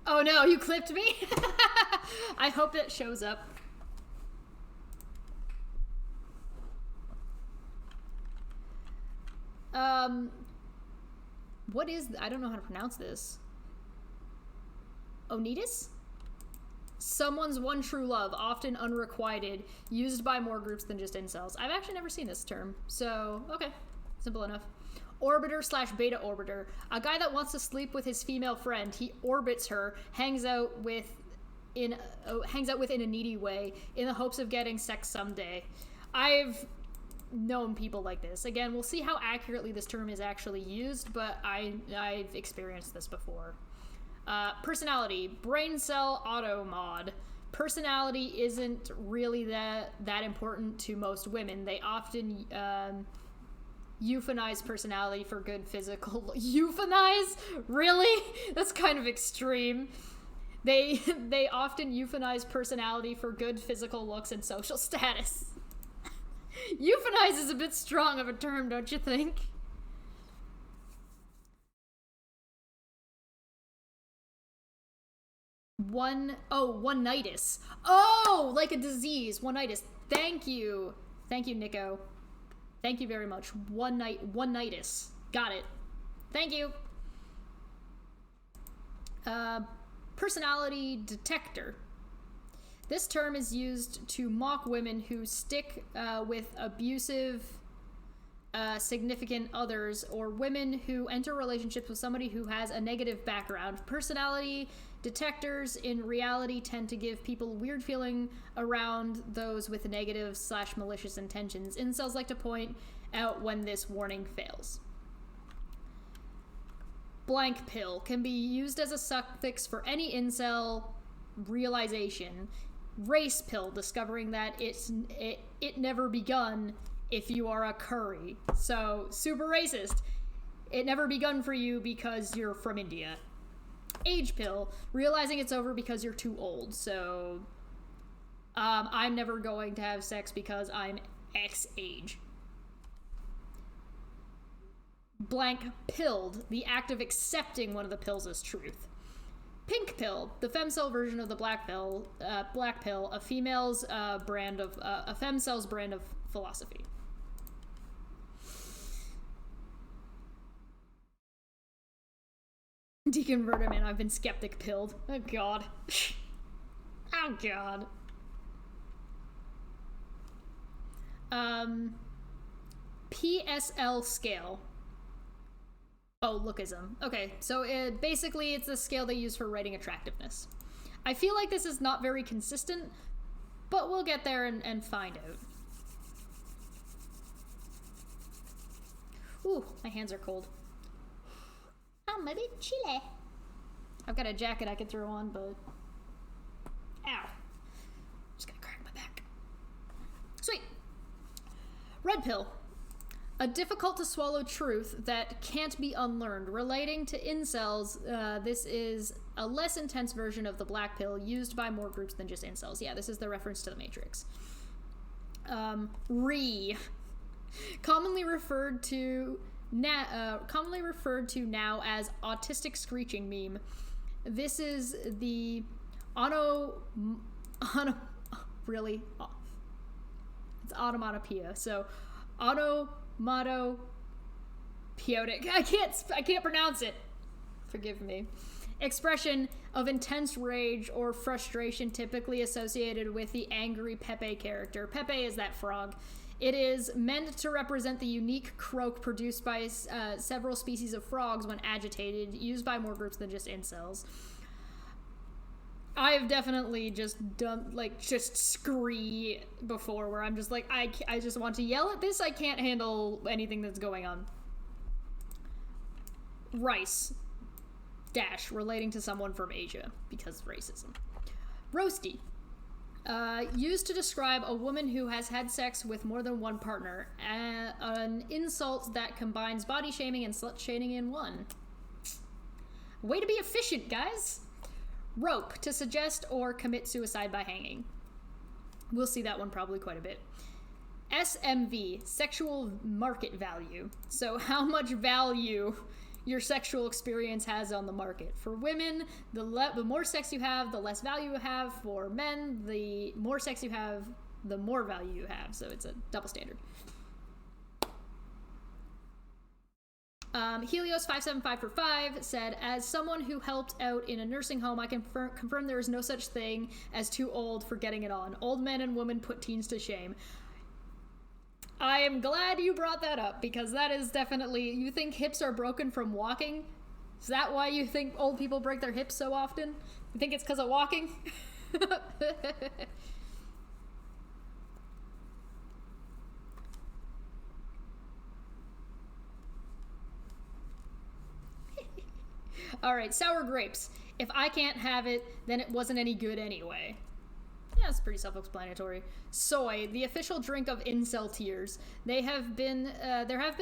Oh no, you clipped me? I hope it shows up. What is... I don't know how to pronounce this. Onitis? Someone's one true love, often unrequited, used by more groups than just incels. I've actually never seen this term, so okay, simple enough. Orbiter slash beta orbiter. A guy that wants to sleep with his female friend. He orbits her, hangs out with in a needy way, in the hopes of getting sex someday. I've known people like this. Again, we'll see how accurately this term is actually used, but I've experienced this before. Personality. Brain cell auto mod. Personality isn't really that important to most women. They often euphanize personality for good physical... Euphanize? Really? That's kind of extreme. They often euphanize personality for good physical looks and social status. Euphanize is a bit strong of a term, don't you think? One-nitis. Oh, like a disease. One-nitis. Thank you. Thank you, Nico. Thank you very much. One-nitis. Got it. Thank you. Personality detector. This term is used to mock women who stick with abusive significant others, or women who enter relationships with somebody who has a negative background. Personality detectors in reality tend to give people a weird feeling around those with negative / malicious intentions. Incels like to point out when this warning fails. Blank pill can be used as a suffix for any incel realization. Race pill, discovering that it never begun if you are a curry. So, super racist. It never begun for you because you're from India. Age pill, realizing it's over because you're too old. So, I'm never going to have sex because I'm X age. Blank pilled, the act of accepting one of the pills as truth. Pink pill, the femcel version of the black pill, a female's brand of a femcel's brand of philosophy. Deconverter, man, I've been skeptic pilled. Oh god. Oh god. PSL scale. Oh, lookism. Okay, so basically it's the scale they use for rating attractiveness. I feel like this is not very consistent, but we'll get there and find out. Ooh, my hands are cold. I'm a bit chilly. I've got a jacket I could throw on, but... Ow. Just gonna crack my back. Sweet. Red pill. A difficult to swallow truth that can't be unlearned. Relating to incels, this is a less intense version of the black pill used by more groups than just incels. Yeah, this is the reference to the Matrix. Commonly referred to now as autistic screeching meme. This is the really? It's onomatopoeia. So onomatopoeic. I can't pronounce it. Forgive me. Expression of intense rage or frustration typically associated with the angry Pepe character. Pepe is that frog. It is meant to represent the unique croak produced by several species of frogs when agitated, used by more groups than just incels. I have definitely just done, like, just scree before, where I'm just like, I just want to yell at this, I can't handle anything that's going on. Rice. Dash, relating to someone from Asia, because racism. Roasty. Used to describe a woman who has had sex with more than one partner. An insult that combines body shaming and slut shaming in one. Way to be efficient, guys! Rope, to suggest or commit suicide by hanging. We'll see that one probably quite a bit. SMV, sexual market value. So how much value your sexual experience has on the market. For women, the more sex you have, the less value you have. For men, the more sex you have, the more value you have. So it's a double standard. Helios57545 said, as someone who helped out in a nursing home, I can confirm there is no such thing as too old for getting it on. Old men and women put teens to shame. I am glad you brought that up, because that is definitely... You think hips are broken from walking? Is that why you think old people break their hips so often? You think it's because of walking? Alright, sour grapes. If I can't have it, then it wasn't any good anyway. Yeah, it's pretty self-explanatory. Soy, the official drink of incel tears. There have been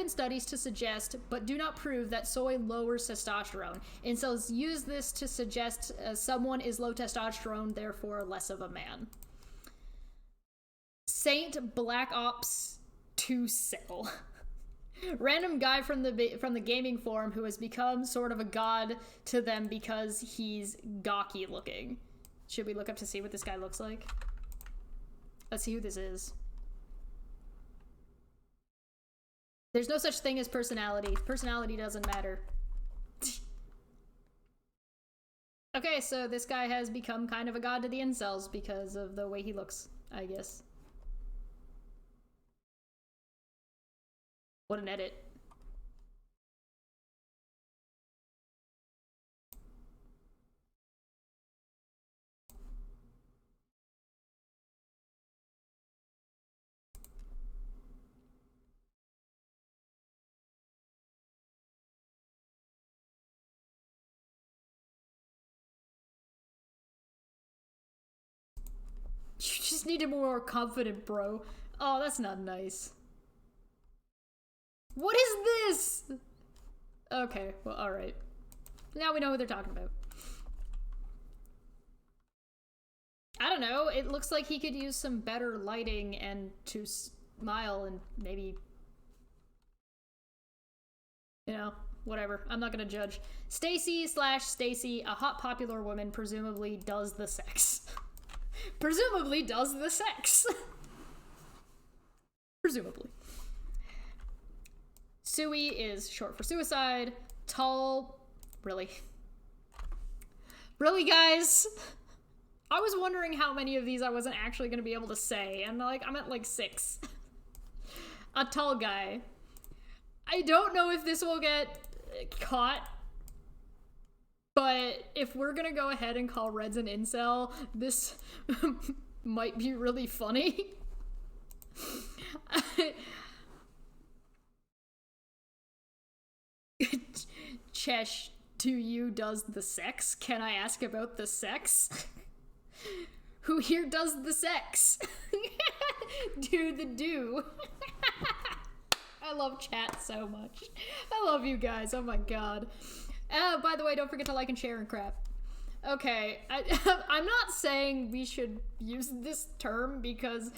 studies to suggest, but do not prove, that soy lowers testosterone. Incels use this to suggest someone is low testosterone, therefore less of a man. Saint Black Ops 2 Cell. Random guy from the gaming forum who has become sort of a god to them because he's gawky looking. Should we look up to see what this guy looks like? Let's see who this is. There's no such thing as personality. Personality doesn't matter. Okay, so this guy has become kind of a god to the incels because of the way he looks, I guess. What an edit. You just need to be more confident, bro. Oh, that's not nice. What is this? Okay, well, alright. Now we know what they're talking about. I don't know, it looks like he could use some better lighting and to smile and maybe... You know, whatever. I'm not gonna judge. Stacy/Stacy, a hot popular woman, presumably does the sex. Presumably does the sex. Presumably. Sui is short for suicide. Tall, really? Really, guys? I was wondering how many of these I wasn't actually going to be able to say, and like, I'm at like 6. A tall guy. I don't know if this will get caught, but if we're gonna go ahead and call Reds an incel, this might be really funny. Chesh, to you does the sex? Can I ask about the sex? Who here does the sex? Do the do. I love chat so much. I love you guys. Oh my god. By the way, don't forget to like and share and crap. Okay, I'm not saying we should use this term because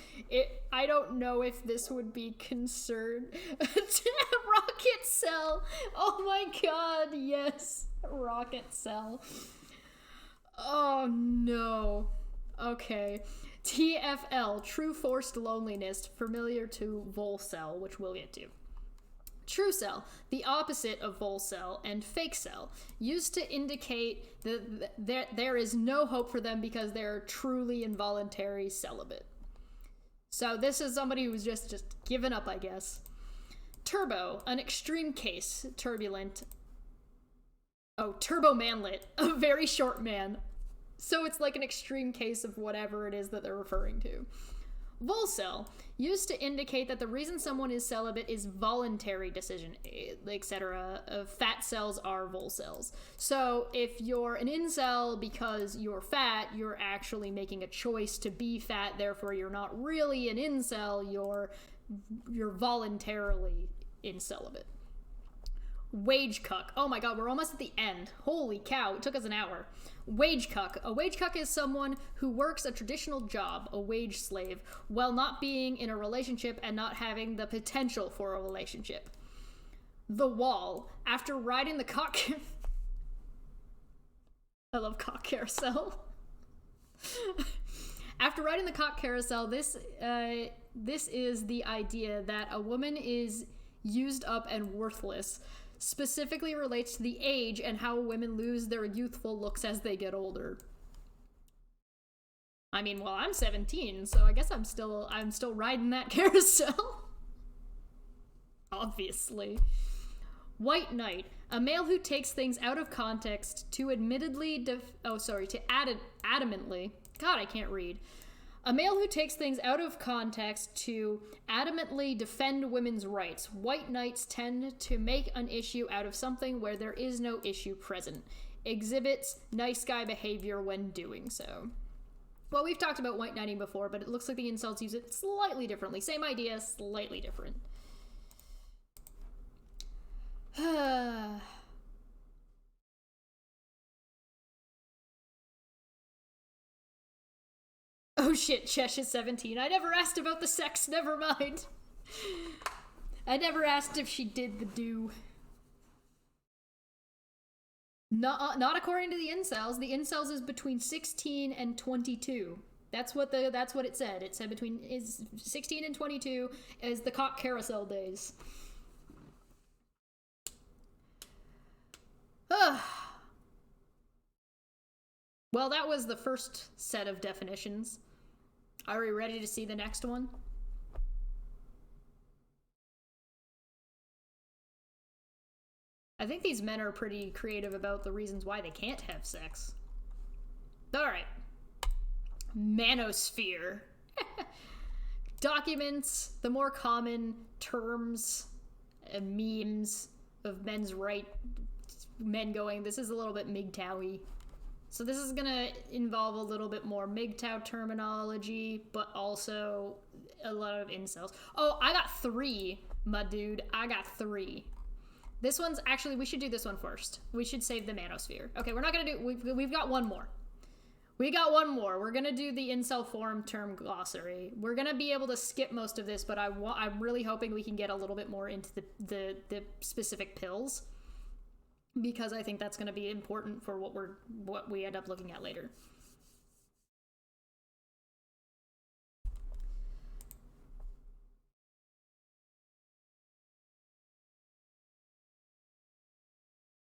I don't know if this would be concerned. Rocket cell. Oh my god, yes. Rocket cell. Oh no. Okay. TFL, true forced loneliness, familiar to Volcel, which we'll get to. True cell, the opposite of Volcel, and fake cell, used to indicate that there is no hope for them because they're truly involuntary celibate. So this is somebody who's just given up, I guess. Turbo, an extreme case, turbulent. Oh, turbo manlet, a very short man. So it's like an extreme case of whatever it is that they're referring to. Volcel, used to indicate that the reason someone is celibate is voluntary decision, etc. Fat cells are volcells. So if you're an incel because you're fat, you're actually making a choice to be fat, therefore you're not really an incel, you're voluntarily incelibate. Wage cuck. Oh my god, we're almost at the end. Holy cow, it took us an hour. Wage cuck. A wage cuck is someone who works a traditional job, a wage slave, while not being in a relationship and not having the potential for a relationship. The wall. After riding the cock... I love cock carousel. After riding the cock carousel, this is the idea that a woman is used up and worthless, specifically relates to the age and how women lose their youthful looks as they get older. I mean, well, I'm 17, so I guess I'm still riding that carousel. Obviously. White knight, a male who takes things out of context to adamantly. God, I can't read. A male who takes things out of context to adamantly defend women's rights. White knights tend to make an issue out of something where there is no issue present. Exhibits nice guy behavior when doing so. Well, we've talked about white knighting before, but it looks like the incels use it slightly differently. Same idea, slightly different. Oh shit, Chesh is 17. I never asked about the sex, never mind. I never asked if she did the do. Not according to the incels. The incels is between 16 and 22. That's what it said. It said between 16 and 22 is the cock carousel days. Well, that was the first set of definitions. Are we ready to see the next one? I think these men are pretty creative about the reasons why they can't have sex. Alright. Manosphere. Documents the more common terms and memes of men going, this is a little bit MGTOW-y. So this is gonna involve a little bit more MGTOW terminology, but also a lot of incels. Oh, I got 3, my dude. I got 3. This one's actually, we should do this one first. We should save the manosphere. Okay, we're not gonna do, we've got one more. We got one more. We're gonna do the incel forum term glossary. We're gonna be able to skip most of this, but I'm really hoping we can get a little bit more into the specific pills, because I think that's going to be important for what we end up looking at later.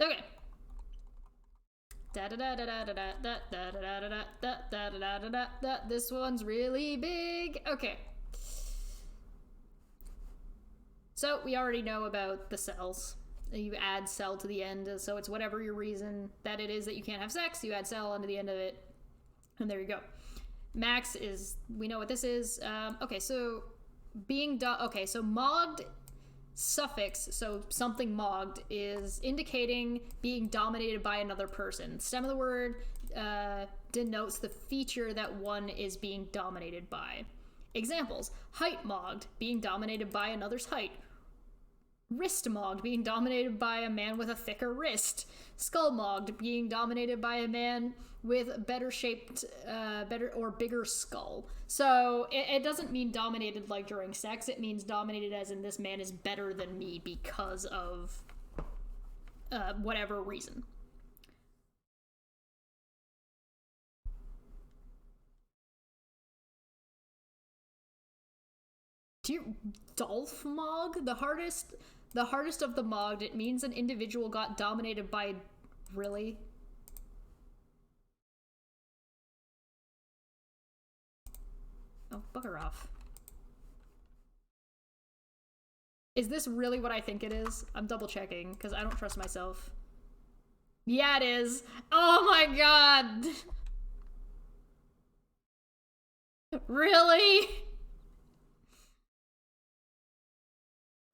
Okay. This one's really big. Okay. So we already know about the cells. You add cell to the end, so it's whatever your reason that it is that you can't have sex, you add cell onto the end of it, and there you go. Max is, we know what this is. Okay, so being so mogged suffix, so something mogged, is indicating being dominated by another person. The stem of the word denotes the feature that one is being dominated by. Examples: height mogged, being dominated by another's height. Wrist mogged, being dominated by a man with a thicker wrist. Skull mogged, being dominated by a man with better shaped, better or bigger skull. So it doesn't mean dominated like during sex. It means dominated as in this man is better than me because of whatever reason. Dolph Mog, the hardest of the mogged. It means an individual got dominated by. Really? Oh, bugger off. Is this really what I think it is? I'm double checking because I don't trust myself. Yeah, it is. Oh my god. Really?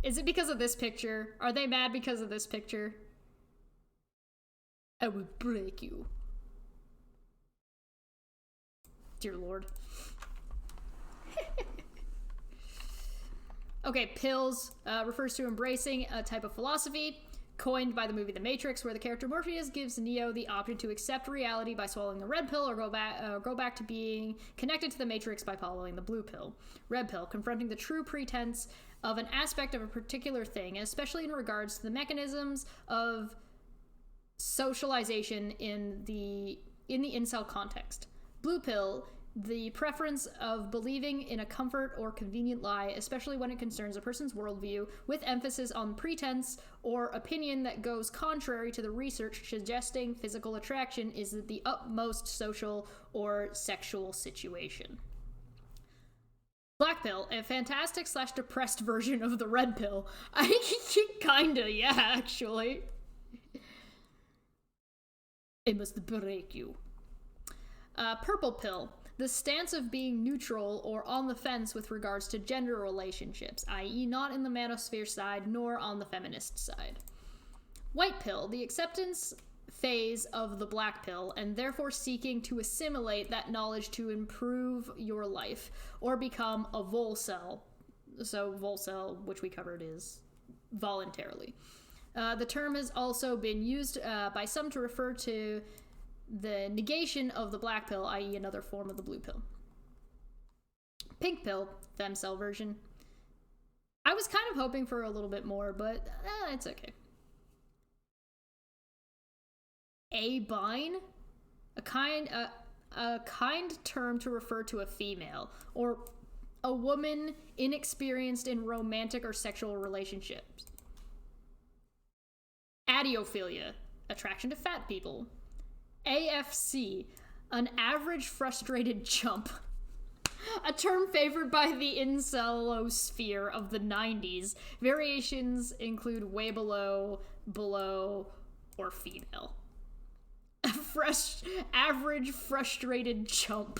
Is it because of this picture? Are they mad because of this picture? I will break you. Dear Lord. Okay, pills refers to embracing a type of philosophy coined by the movie The Matrix, where the character Morpheus gives Neo the option to accept reality by swallowing the red pill or go back to being connected to the Matrix by following the blue pill. Red pill, confronting the true pretense of an aspect of a particular thing, especially in regards to the mechanisms of socialization in the incel context. Blue pill, the preference of believing in a comfort or convenient lie, especially when it concerns a person's worldview, with emphasis on pretense or opinion that goes contrary to the research suggesting physical attraction is the utmost social or sexual situation. Black pill, a fantastic / depressed version of the red pill. Kinda, yeah, actually. It must break you. Purple pill, the stance of being neutral or on the fence with regards to gender relationships, i.e. not in the manosphere side nor on the feminist side. White pill, the acceptance phase of the black pill, and therefore seeking to assimilate that knowledge to improve your life, or become a volcel. So volcel, which we covered, is voluntarily. The term has also been used by some to refer to the negation of the black pill, i.e. another form of the blue pill. Pink pill, femcel version. I was kind of hoping for a little bit more, but it's okay. Abine, a kind term to refer to a female or a woman inexperienced in romantic or sexual relationships. Adiophilia, attraction to fat people. AFC, an average frustrated chump. A term favored by the incelosphere of the 90s. Variations include way below, or female. Average frustrated chump.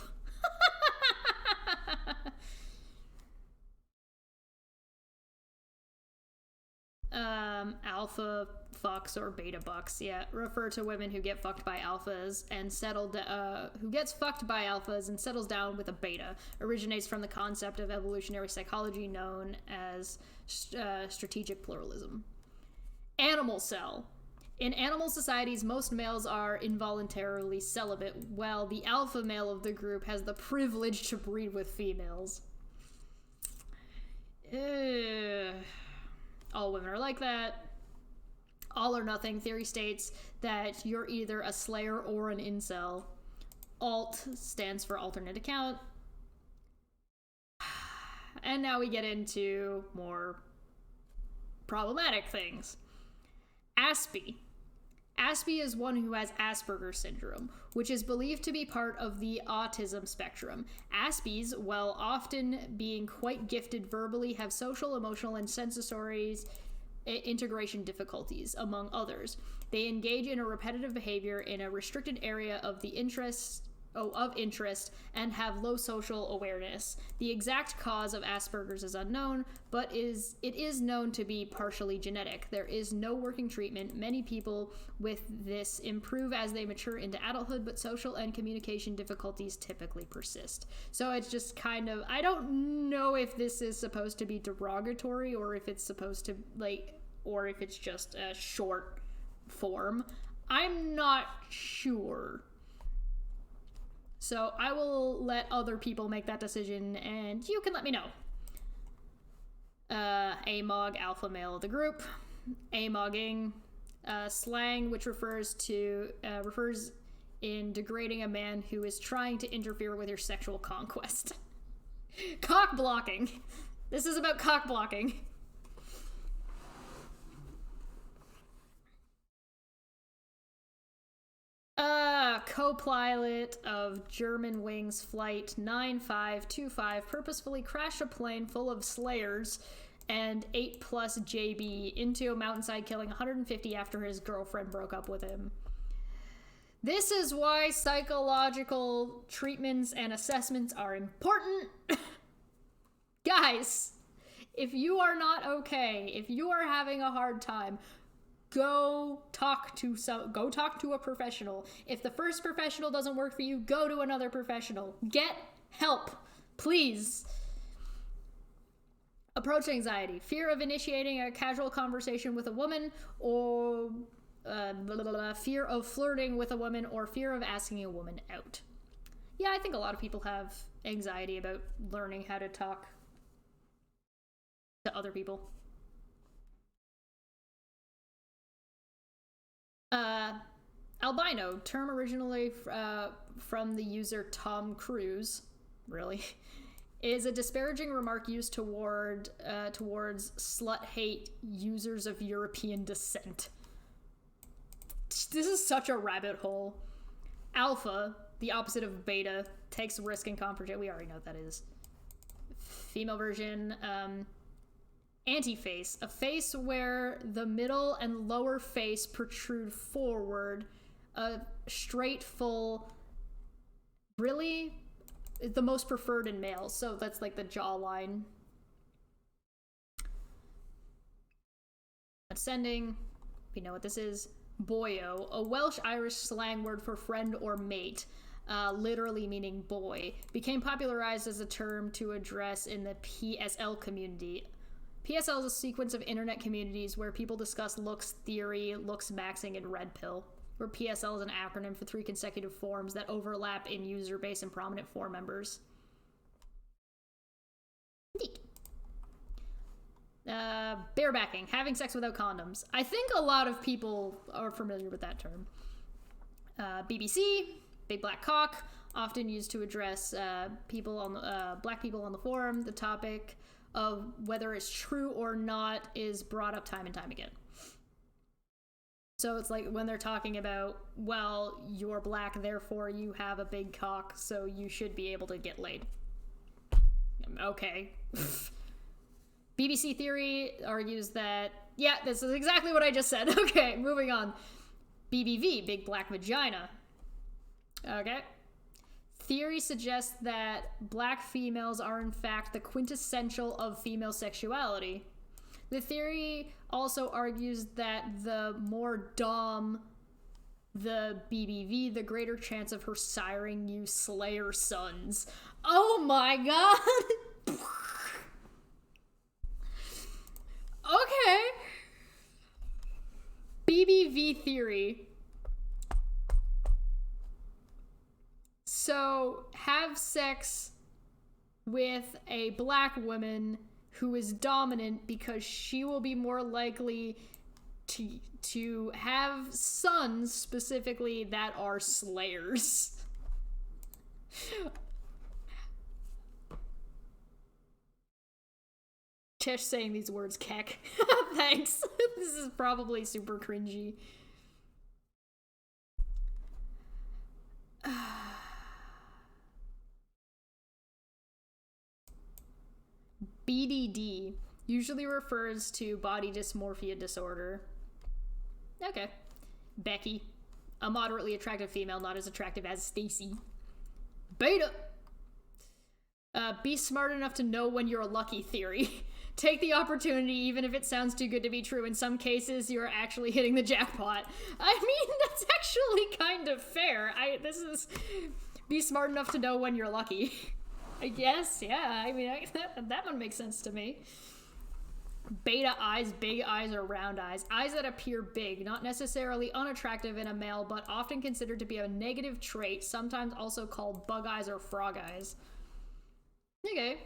Alpha fucks or beta bucks, yeah, refer to women who get fucked by alphas and who gets fucked by alphas and settles down with a beta. Originates from the concept of evolutionary psychology known as strategic pluralism. Animal cell. In animal societies, most males are involuntarily celibate, while the alpha male of the group has the privilege to breed with females. All women are like that. All or nothing theory states that you're either a slayer or an incel. Alt stands for alternate account. And now we get into more problematic things. Aspie. Aspie is one who has Asperger's syndrome, which is believed to be part of the autism spectrum. Aspies, while often being quite gifted verbally, have social, emotional, and sensory integration difficulties, among others. They engage in a repetitive behavior in a restricted area of the interest of interest and have low social awareness. The exact cause of Asperger's is unknown, but it is known to be partially genetic. There is no working treatment. Many people with this improve as they mature into adulthood, but social and communication difficulties typically persist. So it's just kind of, I don't know if this is supposed to be derogatory or if it's supposed to, like, or if it's just a short form. I'm not sure. So I will let other people make that decision, and you can let me know. AMOG, alpha male of the group. AMOGing, slang which refers in degrading a man who is trying to interfere with your sexual conquest. Cock blocking. This is about cock blocking. Co-pilot of Germanwings Flight 9525 purposefully crashed a plane full of slayers and 8+ JB into a mountainside, killing 150 after his girlfriend broke up with him. This is why psychological treatments and assessments are important. Guys, if you are not okay, if you are having a hard time, go talk to a professional. If the first professional doesn't work for you, go to another professional. Get help, please. Approach anxiety, fear of initiating a casual conversation with a woman, or fear of flirting with a woman, or fear of asking a woman out. Yeah, I think a lot of people have anxiety about learning how to talk to other people. Albino, term originally from the user Tom Cruise, really, is a disparaging remark used towards slut hate users of European descent. This is such a rabbit hole. Alpha, the opposite of beta, takes risk and confrontation. We already know what that is. Female version, anti-face, a face where the middle and lower face protrude forward, a straight, full, really the most preferred in males, so that's like the jawline. Ascending, we know what this is. Boyo, a Welsh-Irish slang word for friend or mate, literally meaning boy, became popularized as a term to address in the PSL community. PSL is a sequence of internet communities where people discuss looks theory, looks maxing, and red pill, where PSL is an acronym for 3 consecutive forms that overlap in user base and prominent forum members. Indeed. Barebacking, having sex without condoms. I think a lot of people are familiar with that term. BBC, big black cock, often used to address people on black people on the forum. The topic of whether it's true or not is brought up time and time again. So it's like when they're talking about, well, you're black, therefore you have a big cock, so you should be able to get laid. Okay. BBC Theory argues that, yeah, this is exactly what I just said. Okay, moving on. BBV, big black vagina. Okay. Theory suggests that black females are in fact the quintessential of female sexuality. The theory also argues that the more dom the BBV, the greater chance of her siring you slayer sons. Oh my god! Okay. BBV theory. So, have sex with a black woman who is dominant because she will be more likely to have sons specifically that are slayers. Tish saying these words, keck. Thanks. This is probably super cringy. BDD usually refers to body dysmorphia disorder. Okay. Becky, a moderately attractive female, not as attractive as Stacy. Beta. Be smart enough to know when you're lucky theory. Take the opportunity even if it sounds too good to be true. In some cases, you're actually hitting the jackpot. I mean, that's actually kind of fair. Be smart enough to know when you're lucky. I guess, yeah. I mean, that one makes sense to me. Beta eyes, big eyes, or round eyes. Eyes that appear big, not necessarily unattractive in a male, but often considered to be a negative trait, sometimes also called bug eyes or frog eyes. Okay.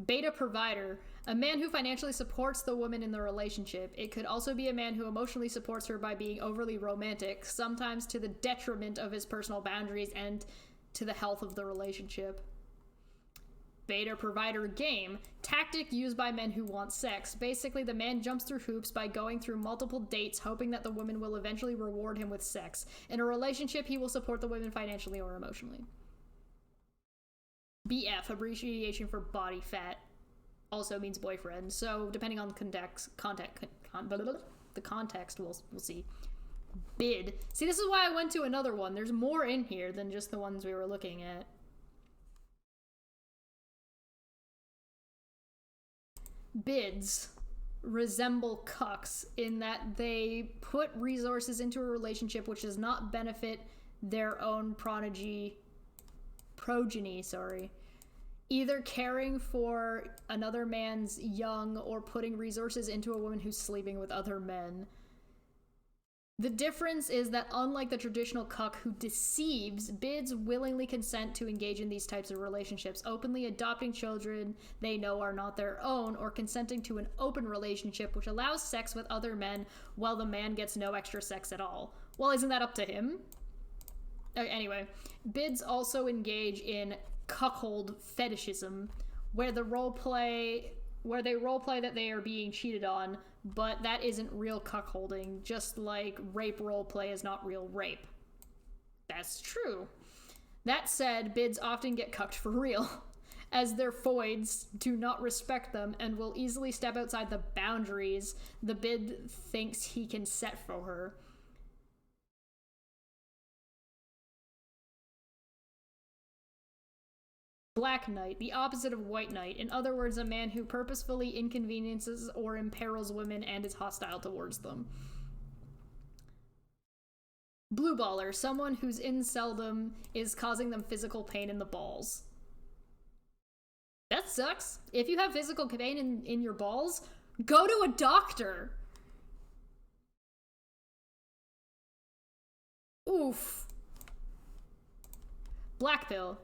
Beta provider. A man who financially supports the woman in the relationship. It could also be a man who emotionally supports her by being overly romantic, sometimes to the detriment of his personal boundaries and to the health of the relationship. Beta provider game. Tactic used by men who want sex. Basically, the man jumps through hoops by going through multiple dates, hoping that the woman will eventually reward him with sex. In a relationship, he will support the woman financially or emotionally. BF, abbreviation for body fat, also means boyfriend. So depending on the context, we'll see. Bid. See, this is why I went to another one. There's more in here than just the ones we were looking at. Bids resemble cucks in that they put resources into a relationship which does not benefit their own progeny, either caring for another man's young or putting resources into a woman who's sleeping with other men. The difference is that unlike the traditional cuck who deceives, bids willingly consent to engage in these types of relationships, openly adopting children they know are not their own, or consenting to an open relationship which allows sex with other men while the man gets no extra sex at all. Well, isn't that up to him? Anyway, bids also engage in cuckold fetishism, where they roleplay that they are being cheated on, but that isn't real cuckolding, just like rape roleplay is not real rape. That's true. That said, bids often get cucked for real, as their foids do not respect them and will easily step outside the boundaries the bid thinks he can set for her. Black Knight, the opposite of White Knight. In other words, a man who purposefully inconveniences or imperils women and is hostile towards them. Blue Baller, someone whose inceldom is causing them physical pain in the balls. That sucks. If you have physical pain in your balls, go to a doctor. Oof. Black Pill.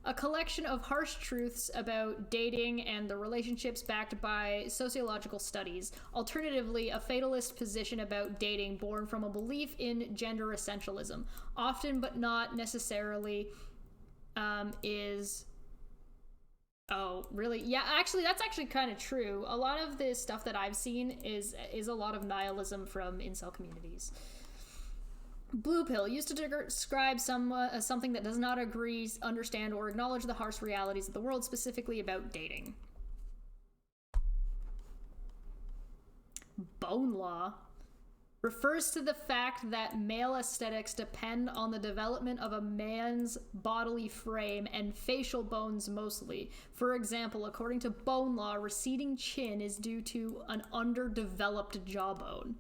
A collection of harsh truths about dating and the relationships backed by sociological studies. Alternatively, a fatalist position about dating born from a belief in gender essentialism. Often, but not necessarily, is... Oh, really? Yeah, actually, that's actually kind of true. A lot of the stuff that I've seen is a lot of nihilism from incel communities. Blue Pill, used to describe something that does not agree, understand, or acknowledge the harsh realities of the world, specifically about dating. Bone Law refers to the fact that male aesthetics depend on the development of a man's bodily frame and facial bones mostly. For example, according to Bone Law, receding chin is due to an underdeveloped jawbone.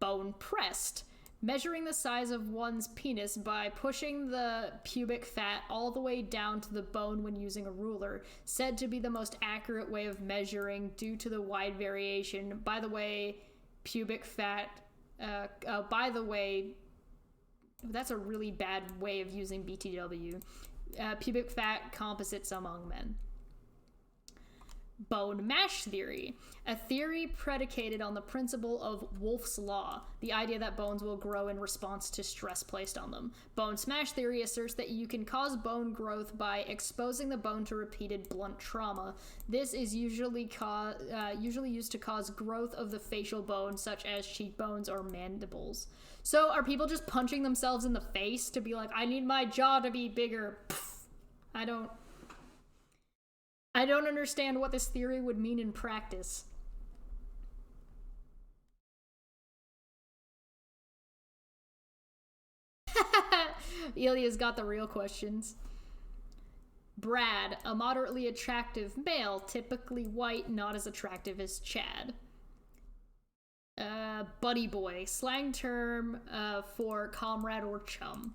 Bone Pressed, measuring the size of one's penis by pushing the pubic fat all the way down to the bone when using a ruler, said to be the most accurate way of measuring due to the wide variation. By the way, pubic fat, by the way, that's a really bad way of using BTW. Pubic fat composites among men. Bone mash theory, a theory predicated on the principle of Wolff's Law, the idea that bones will grow in response to stress placed on them. Bone smash theory asserts that you can cause bone growth by exposing the bone to repeated blunt trauma. This is usually used to cause growth of the facial bone, such as cheekbones or mandibles. So are people just punching themselves in the face to be like, I need my jaw to be bigger? Pfft. I don't understand what this theory would mean in practice. Elia's got the real questions. Brad, a moderately attractive male, typically white, not as attractive as Chad. Buddy boy, slang term for comrade or chum.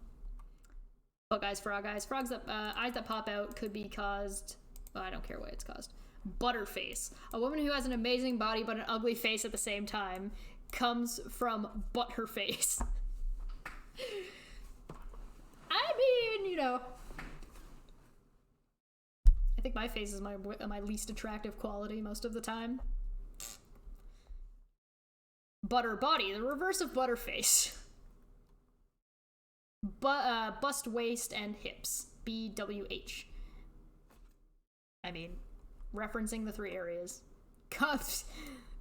Bug eyes, frog eyes. Frogs that eyes that pop out could be caused. Oh, I don't care what it's caused. Butterface, a woman who has an amazing body but an ugly face at the same time, comes from butt her face. I mean, you know, I think my face is my least attractive quality most of the time. Butter body, the reverse of butterface. Bust waist and hips. BWH. I mean, referencing the 3 areas.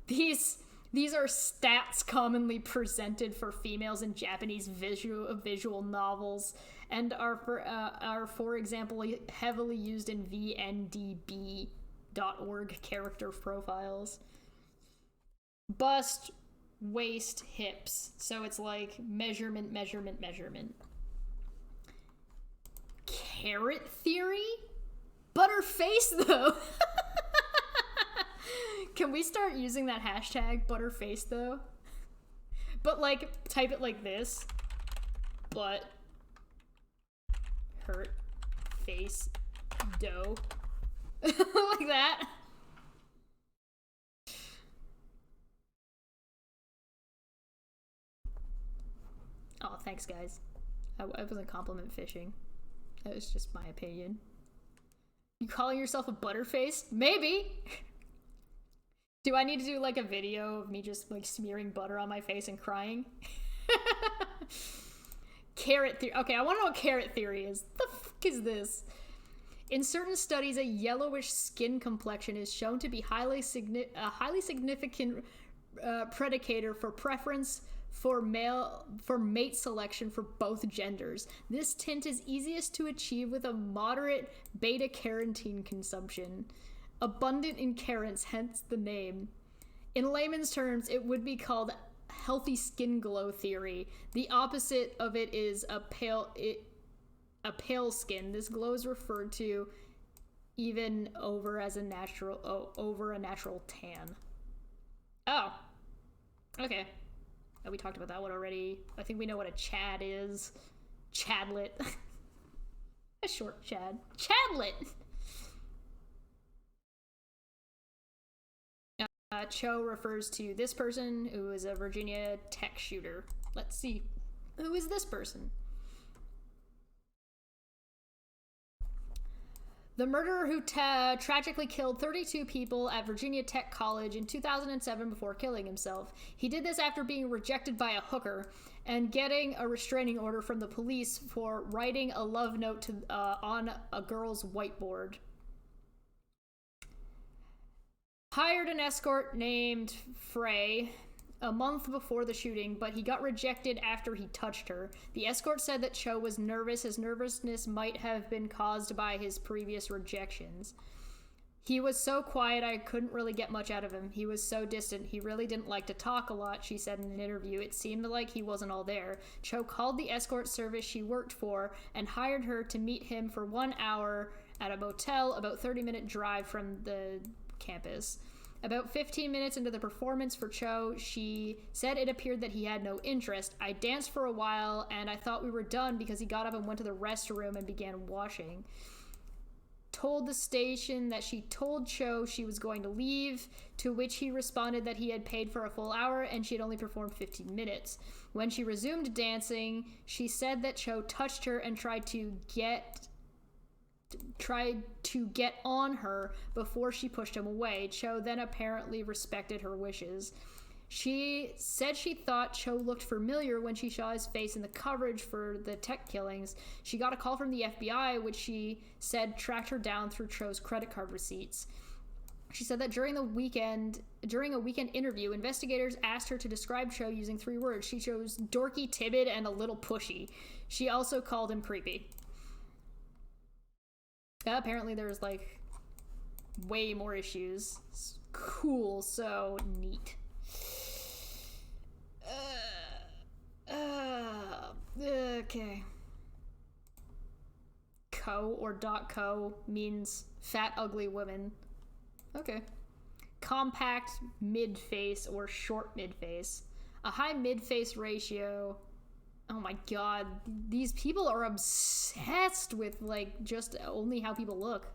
These are stats commonly presented for females in Japanese visual novels and are for example heavily used in VNDB.org character profiles. Bust, waist, hips. So it's like measurement. Carrot theory? Butterface though. Can we start using that hashtag butterface though? But like type it like this. Butt hurt face dough. Like that. Oh, thanks guys. I wasn't compliment fishing. That was just my opinion. You calling yourself a butterface? Maybe. Do I need to do like a video of me just like smearing butter on my face and crying? Carrot theory. Okay, I want to know what carrot theory is. The fuck is this? In certain studies, a yellowish skin complexion is shown to be a highly significant predicator for preference for mate selection for both genders. This tint is easiest to achieve with a moderate beta-carotene consumption. Abundant in carrots, hence the name. In layman's terms, it would be called healthy skin glow theory. The opposite of it is a pale skin. This glow is referred to even over a natural tan. Oh. Okay. Oh, we talked about that one already. I think we know what a Chad is. Chadlet. A short Chad. Chadlet! Cho refers to this person who is a Virginia Tech shooter. Let's see. Who is this person? The murderer who tragically killed 32 people at Virginia Tech College in 2007 before killing himself. He did this after being rejected by a hooker and getting a restraining order from the police for writing a love note on a girl's whiteboard. Hired an escort named Frey a month before the shooting, but he got rejected after he touched her. The escort said that Cho was nervous. His nervousness might have been caused by his previous rejections. He was so quiet I couldn't really get much out of him. He was so distant. He really didn't like to talk a lot, she said in an interview. It seemed like he wasn't all there. Cho called the escort service she worked for and hired her to meet him for 1 hour at a motel about 30-minute drive from the campus. About 15 minutes into the performance for Cho, she said it appeared that he had no interest. I danced for a while, and I thought we were done because he got up and went to the restroom and began washing. Told the station that she told Cho she was going to leave, to which he responded that he had paid for a full hour and she had only performed 15 minutes. When she resumed dancing, she said that Cho touched her and tried to get on her before she pushed him away. Cho then apparently respected her wishes. She said she thought Cho looked familiar when she saw his face in the coverage for the tech killings. She got a call from the FBI, which she said tracked her down through Cho's credit card receipts. She said that during a weekend interview, investigators asked her to describe Cho using 3 words. She chose dorky, timid, and a little pushy. She also called him creepy. Apparently there's like way more issues. Cool, so neat. Okay. .co or .co means fat, ugly women. Okay. Compact mid-face or short mid-face. A high mid-face ratio. Oh my god. These people are obsessed with, like, just only how people look.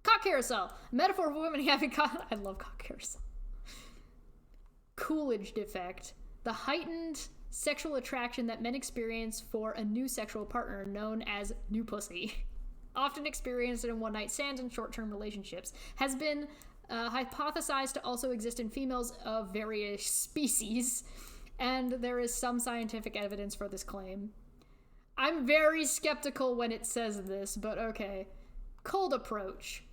Cock carousel. A metaphor for women having cock. I love cock carousel. Coolidge defect. The heightened sexual attraction that men experience for a new sexual partner known as new pussy. Often experienced in one-night stands and short-term relationships. Has been hypothesized to also exist in females of various species, and there is some scientific evidence for this claim. I'm very skeptical when it says this, but okay. Cold approach.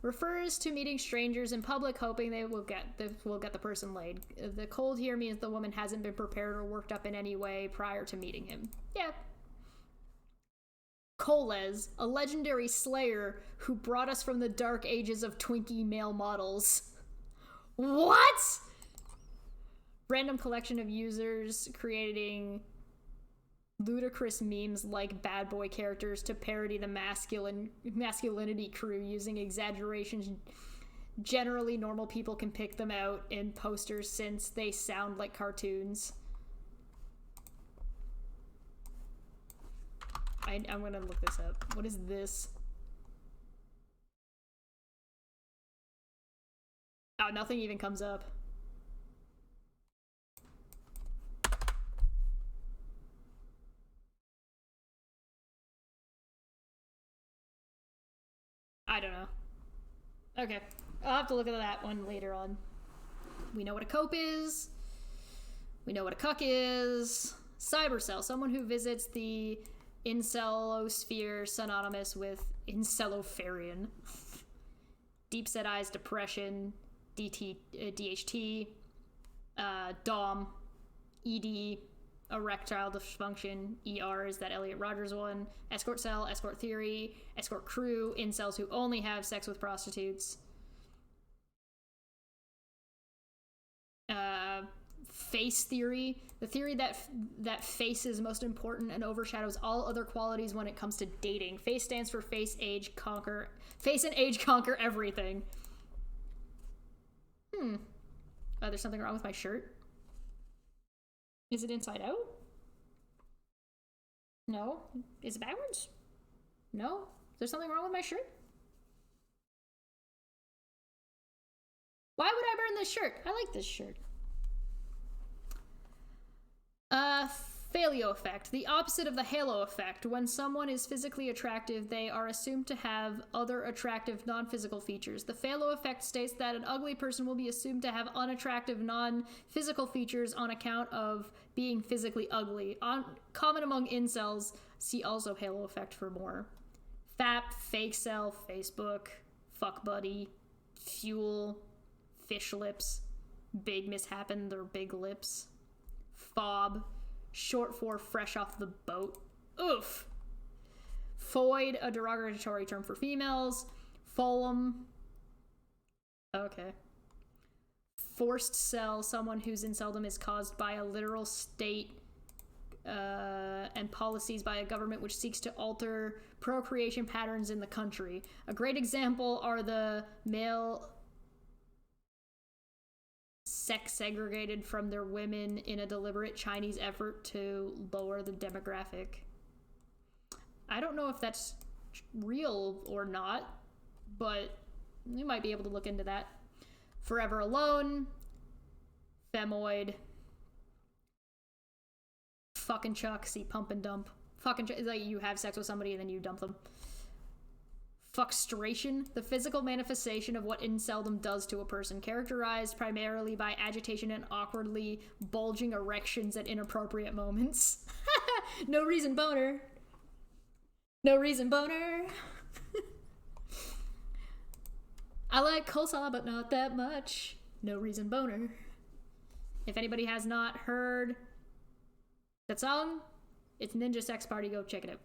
Refers to meeting strangers in public hoping they will get the person laid. The cold here means the woman hasn't been prepared or worked up in any way prior to meeting him. Yeah. Coles, a legendary slayer who brought us from the dark ages of Twinkie male models. What? Random collection of users creating ludicrous memes like bad boy characters to parody the masculinity crew using exaggerations. Generally, normal people can pick them out in posters since they sound like cartoons. I'm gonna look this up. What is this? Oh, nothing even comes up. I don't know. Okay. I'll have to look at that one later on. We know what a cope is. We know what a cuck is. Cybercell, someone who visits the incelosphere synonymous with incelofarian. Deep set eyes, depression, DHT, DOM, ED, erectile dysfunction, ER is that Elliot Rogers one, escort cell, escort theory, escort crew, incels who only have sex with prostitutes, face theory, the theory that face is most important and overshadows all other qualities when it comes to dating. Face stands for face and age conquer everything. Oh, there's something wrong with my shirt. Is it inside out? No. Is it backwards? No. Is there something wrong with my shirt? Why would I burn this shirt? I like this shirt. Phaleo effect. The opposite of the halo effect. When someone is physically attractive, they are assumed to have other attractive non-physical features. The Phaleo effect states that an ugly person will be assumed to have unattractive non-physical features on account of being physically ugly. Common among incels. See also halo effect for more. FAP, fake self, Facebook, fuck buddy, fuel, fish lips, big mishappened or big lips. Fob, short for fresh off the boat. Oof. Foid, a derogatory term for females. Folum. Okay. Forced cell, someone whose inceldom is caused by a literal state and policies by a government which seeks to alter procreation patterns in the country. A great example are the male sex segregated from their women in a deliberate Chinese effort to lower the demographic. I don't know if that's real or not, but you might be able to look into that. Forever alone, femoid, fucking chuck, see pump and dump. Fucking chuck is like you have sex with somebody and then you dump them. Fuckstration, the physical manifestation of what inceldom does to a person, characterized primarily by agitation and awkwardly bulging erections at inappropriate moments. No reason boner. No reason boner. I like coleslaw, but not that much. No reason boner. If anybody has not heard that song, it's Ninja Sex Party. Go check it out.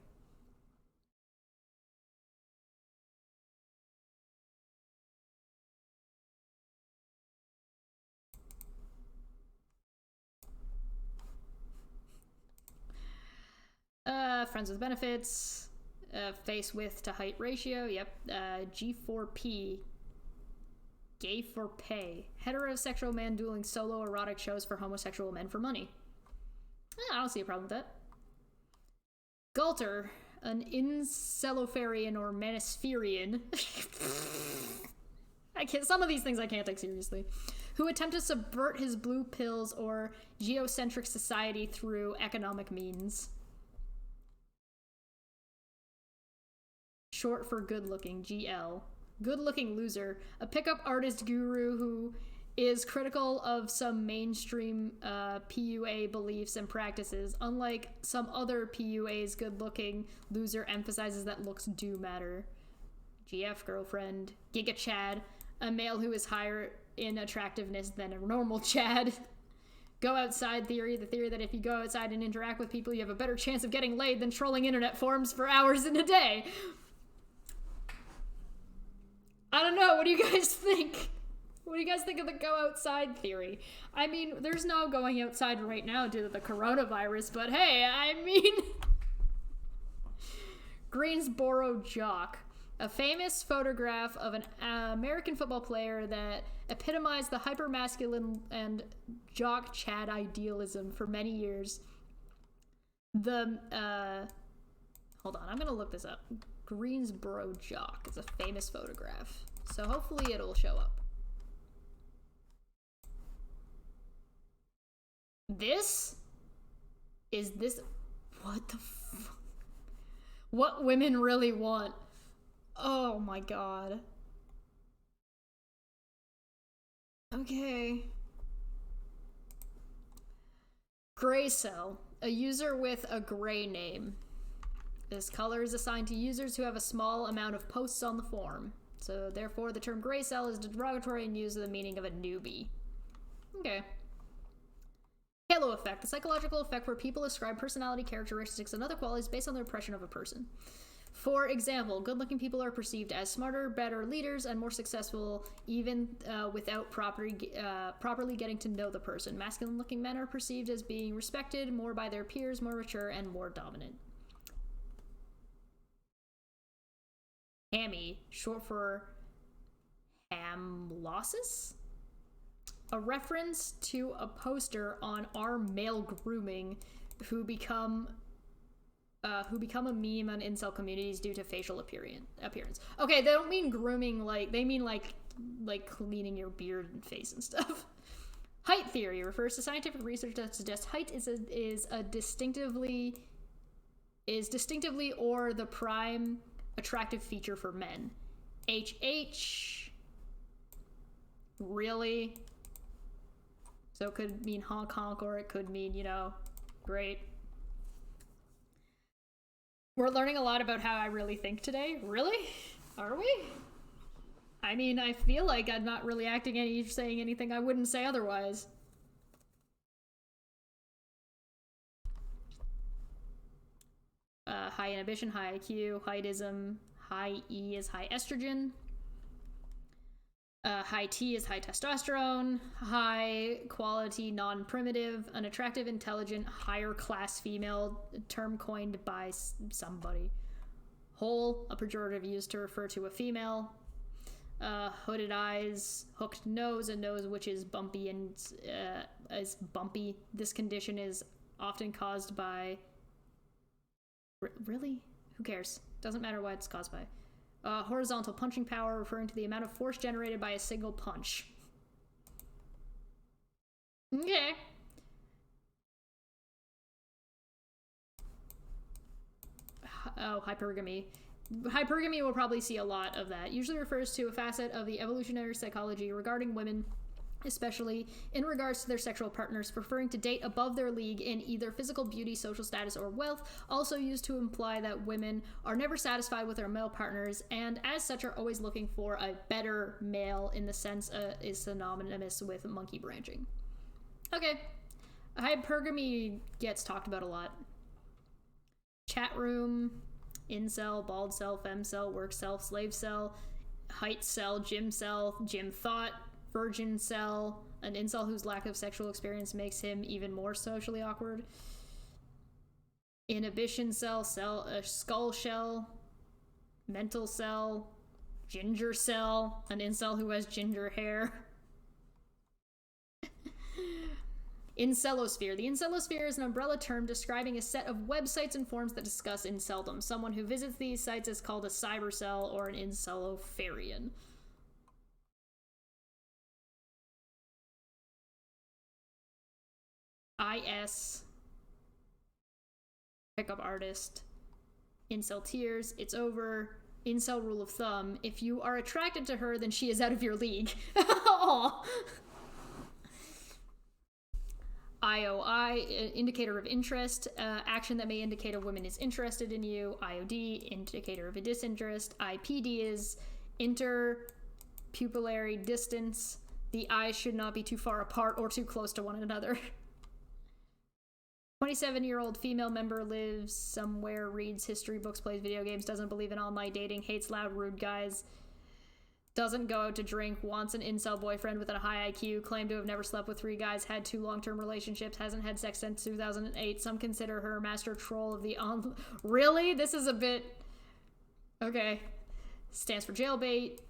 Friends with benefits. Face width to height ratio. Yep. G4P. Gay for pay. Heterosexual man dueling solo erotic shows for homosexual men for money. I don't see a problem with that. Galter, an incelofarian or manispherian. Some of these things I can't take seriously. Who attempt to subvert his blue pills or geocentric society through economic means. Short for good looking, GL. Good looking loser. A pickup artist guru who is critical of some mainstream PUA beliefs and practices. Unlike some other PUAs, good looking loser emphasizes that looks do matter. GF girlfriend. Giga Chad. A male who is higher in attractiveness than a normal Chad. Go outside theory, the theory that if you go outside and interact with people, you have a better chance of getting laid than trolling internet forums for hours in a day. I don't know, what do you guys think? What do you guys think of the go outside theory? I mean, there's no going outside right now due to the coronavirus, but hey, I mean... Greensboro jock. A famous photograph of an American football player that epitomized the hypermasculine and jock Chad idealism for many years. Hold on, I'm gonna look this up. Greensboro jock is a famous photograph, so hopefully it'll show up. This? What the fuck? What women really want. Oh my god. Okay. Gray cell. A user with a gray name. This color is assigned to users who have a small amount of posts on the forum. So therefore the term gray cell is derogatory and used in the meaning of a newbie. Okay. Halo effect. A psychological effect where people ascribe personality characteristics and other qualities based on their impression of a person. For example, good-looking people are perceived as smarter, better leaders, and more successful even without properly getting to know the person. Masculine-looking men are perceived as being respected more by their peers, more mature, and more dominant. Hammy, short for hamlosis? A reference to a poster on our male grooming who become a meme on incel communities due to facial appearance. Okay, they don't mean grooming like, they mean like cleaning your beard and face and stuff. Height theory refers to scientific research that suggests height is distinctively or the prime attractive feature for men. HH. Really? So it could mean honk honk, or it could mean, great. We're learning a lot about how I really think today. Really? Are we? I mean, I feel like I'm not really saying anything I wouldn't say otherwise. High inhibition, high IQ, heightism, high E is high estrogen. High T is high testosterone, high quality, non-primitive, unattractive, intelligent, higher class female, term coined by somebody. Hole, a pejorative used to refer to a female. Hooded eyes, hooked nose, a nose which is bumpy and is bumpy. This condition is often caused by... Really? Who cares? Doesn't matter what it's caused by. Horizontal punching power, referring to the amount of force generated by a single punch. Okay. Oh, hypergamy. Hypergamy will probably see a lot of that. Usually refers to a facet of the evolutionary psychology regarding women, especially in regards to their sexual partners, preferring to date above their league in either physical beauty, social status, or wealth, also used to imply that women are never satisfied with their male partners, and as such are always looking for a better male, in the sense is synonymous with monkey branching. Okay. Hypergamy gets talked about a lot. Chat room, incel, bald cell, femcel, work cell, slave cell, height cell, gym thought, virgin cell, an incel whose lack of sexual experience makes him even more socially awkward. inhibition cell, skull shell, mental cell, ginger cell, an incel who has ginger hair. Incelosphere. The Incelosphere is an umbrella term describing a set of websites and forums that discuss inceldom. Someone who visits these sites is called a cybercell or an Incelopharian. IS. Pickup artist. Incel tears. It's over. Incel rule of thumb. If you are attracted to her, then she is out of your league. Aww. IOI, indicator of interest, action that may indicate a woman is interested in you. IOD, indicator of a disinterest. IPD is interpupillary distance. The eyes should not be too far apart or too close to one another. 27-year-old female member lives somewhere, reads history books, plays video games, doesn't believe in online dating, hates loud, rude guys, doesn't go out to drink, wants an incel boyfriend with a high IQ, claimed to have never slept with 3 guys, had 2 long-term relationships, hasn't had sex since 2008. Some consider her a master troll of the Really? This is a bit... Okay. Stands for jailbait.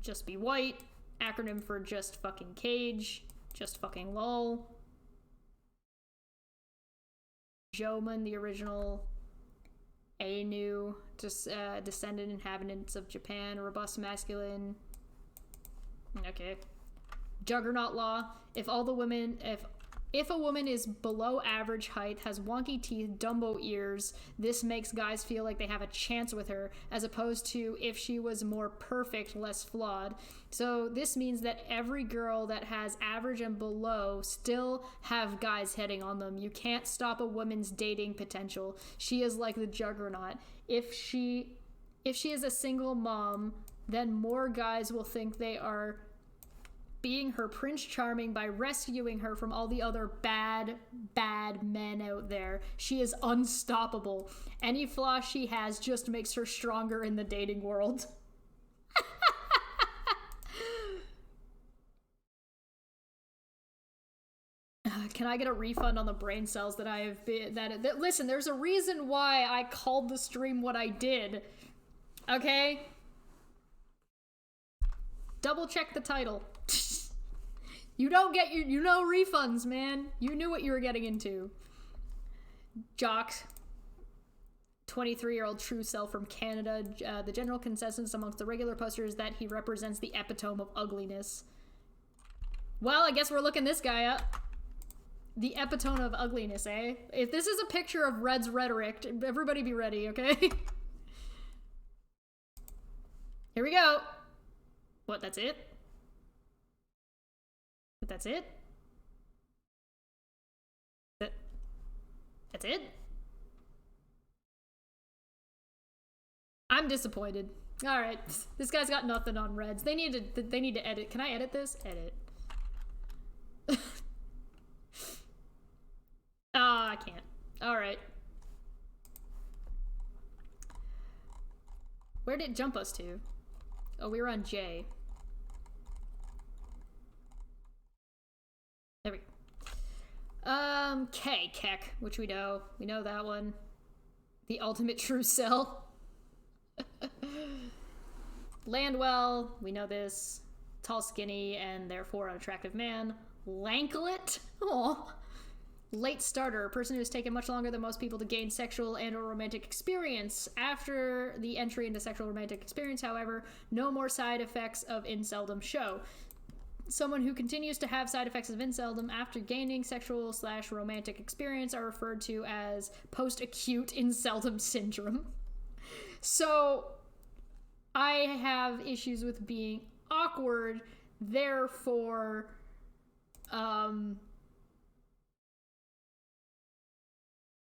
Just be white. Acronym for just fucking cage. Just fucking lol. Jomon, the original Ainu, descendant inhabitants of Japan, robust masculine. Okay. Juggernaut law. If a woman is below average height, has wonky teeth, Dumbo ears, this makes guys feel like they have a chance with her, as opposed to if she was more perfect, less flawed. So this means that every girl that has average and below still have guys hitting on them. You can't stop a woman's dating potential. She is like the juggernaut. If she is a single mom, then more guys will think they are being her Prince Charming by rescuing her from all the other bad men out there. She is unstoppable. Any flaw she has just makes her stronger in the dating world. Can I get a refund on the brain cells that I have been... Listen, there's a reason why I called the stream what I did. Okay? Double check the title. You don't get your refunds, man. You knew what you were getting into. Jock, 23-year-old true self from Canada. The general consensus amongst the regular posters is that he represents the epitome of ugliness. Well, I guess we're looking this guy up. The epitome of ugliness, eh? If this is a picture of Red's rhetoric, everybody be ready, okay? Here we go. What, that's it? That's it? That's it? I'm disappointed. All right, this guy's got nothing on Reds. They need to edit. Can I edit this? Edit. I can't. All right. Where did it jump us to? Oh, we were on J. There we go. K, Keck, which we know that one. The ultimate true cell. Landwell, we know this. Tall, skinny, and therefore unattractive man. Lanklet? Aw. Late starter, a person who has taken much longer than most people to gain sexual and or romantic experience. After the entry into sexual romantic experience, however, no more side effects of inceldom show. Someone who continues to have side effects of inceldom after gaining sexual/romantic experience are referred to as post-acute inceldom syndrome. So, I have issues with being awkward, therefore,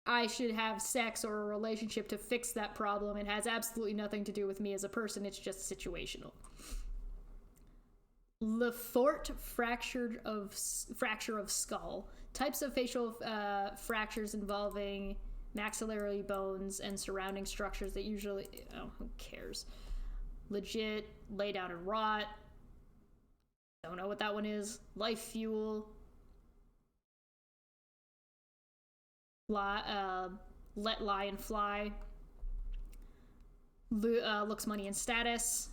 I should have sex or a relationship to fix that problem. It has absolutely nothing to do with me as a person, it's just situational. Lefort fracture of skull. Types of facial fractures involving maxillary bones and surrounding structures that usually... Oh, who cares? Legit, lay down and rot. Don't know what that one is. Life fuel. let lie and fly, looks, money, and status,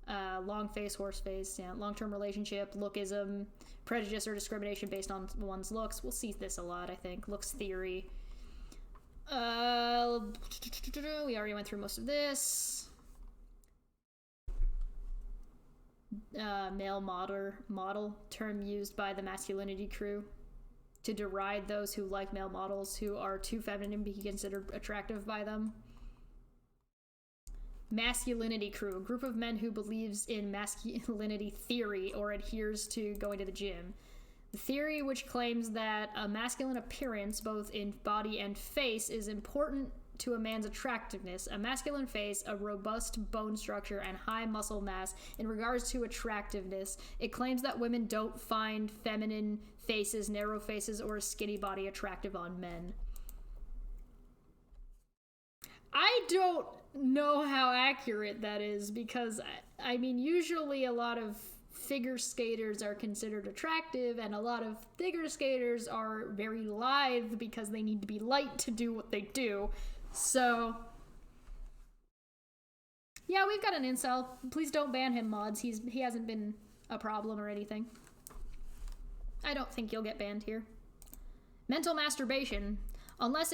long face, horse face, yeah, long-term relationship, lookism, prejudice or discrimination based on one's looks. We'll see this a lot, I think. Looks theory. We already went through most of this. Male model, term used by the masculinity crew to deride those who like male models who are too feminine to be considered attractive by them. Masculinity crew, a group of men who believes in masculinity theory or adheres to going to the gym. The theory which claims that a masculine appearance, both in body and face, is important to a man's attractiveness. A masculine face, a robust bone structure, and high muscle mass in regards to attractiveness. It claims that women don't find feminine faces, narrow faces, or a skinny body attractive on men. I don't know how accurate that is, because I mean, usually a lot of figure skaters are considered attractive, and a lot of figure skaters are very lithe because they need to be light to do what they do. So yeah, we've got an incel. Please don't ban him, mods. He hasn't been a problem or anything. I don't think you'll get banned here. Mental masturbation. Unless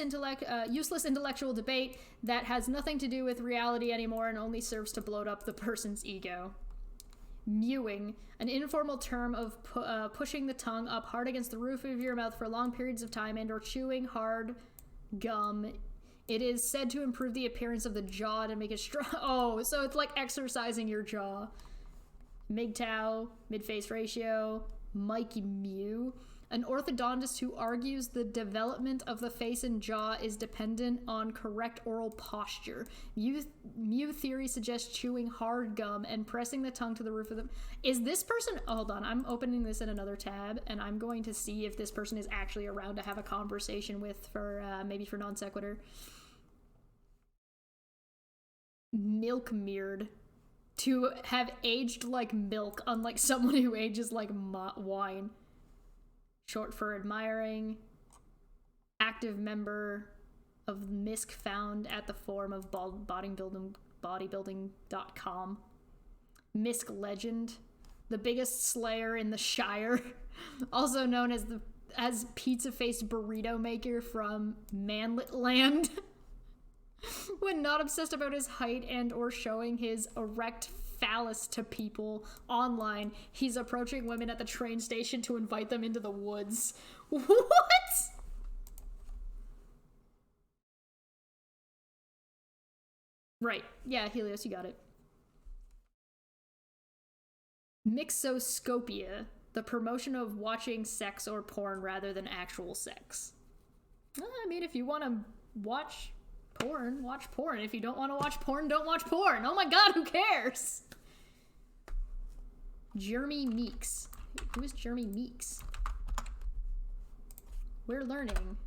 useless intellectual debate that has nothing to do with reality anymore and only serves to bloat up the person's ego. Mewing, an informal term of pushing the tongue up hard against the roof of your mouth for long periods of time and or chewing hard gum. It is said to improve the appearance of the jaw to make it strong. Oh, so it's like exercising your jaw. MGTOW, mid-face ratio, Mike Mew. An orthodontist who argues the development of the face and jaw is dependent on correct oral posture. Mew theory suggests chewing hard gum and pressing the tongue to the roof of the... Is this person... Oh, hold on, I'm opening this in another tab, and I'm going to see if this person is actually around to have a conversation with for, maybe for non sequitur. Milk mirrored. To have aged like milk, unlike someone who ages like wine. Short for admiring. Active member of MISC found at the forum of bodybuilding.com. MISC legend. The biggest slayer in the Shire. Also known as pizza-faced burrito maker from Manlet Land. When not obsessed about his height and or showing his erect phallus to people online, he's approaching women at the train station to invite them into the woods. What? Right. Yeah, Helios, you got it. Mixoscopia, the promotion of watching sex or porn rather than actual sex. I mean, if you want to watch porn, watch porn. If you don't want to watch porn, don't watch porn. Oh my god, who cares? Jeremy Meeks. Who is Jeremy Meeks? We're learning.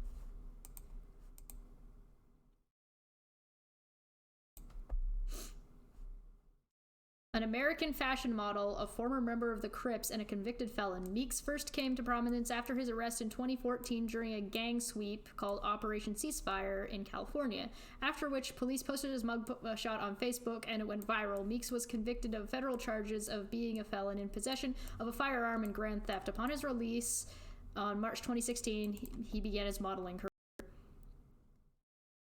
An American fashion model, a former member of the Crips, and a convicted felon, Meeks first came to prominence after his arrest in 2014 during a gang sweep called Operation Ceasefire in California, after which police posted his mugshot on Facebook and it went viral. Meeks was convicted of federal charges of being a felon in possession of a firearm and grand theft. Upon his release on March 2016, he began his modeling career.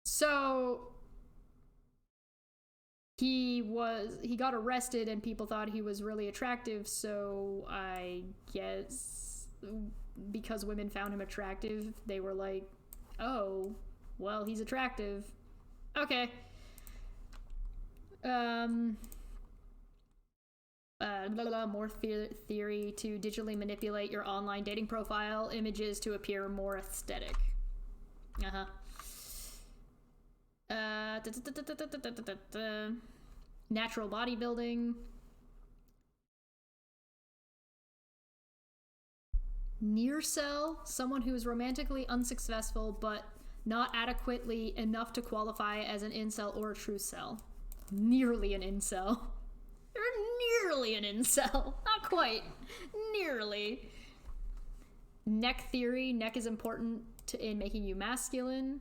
So... He got arrested and people thought he was really attractive, so I guess because women found him attractive, they were like, oh, well, he's attractive. Okay. More theory to digitally manipulate your online dating profile images to appear more aesthetic. Natural bodybuilding. Near cell, someone who is romantically unsuccessful but not adequately enough to qualify as an incel or a true cell. Nearly an incel. You're nearly an incel. Not quite. Nearly. Neck theory. Neck is important in making you masculine.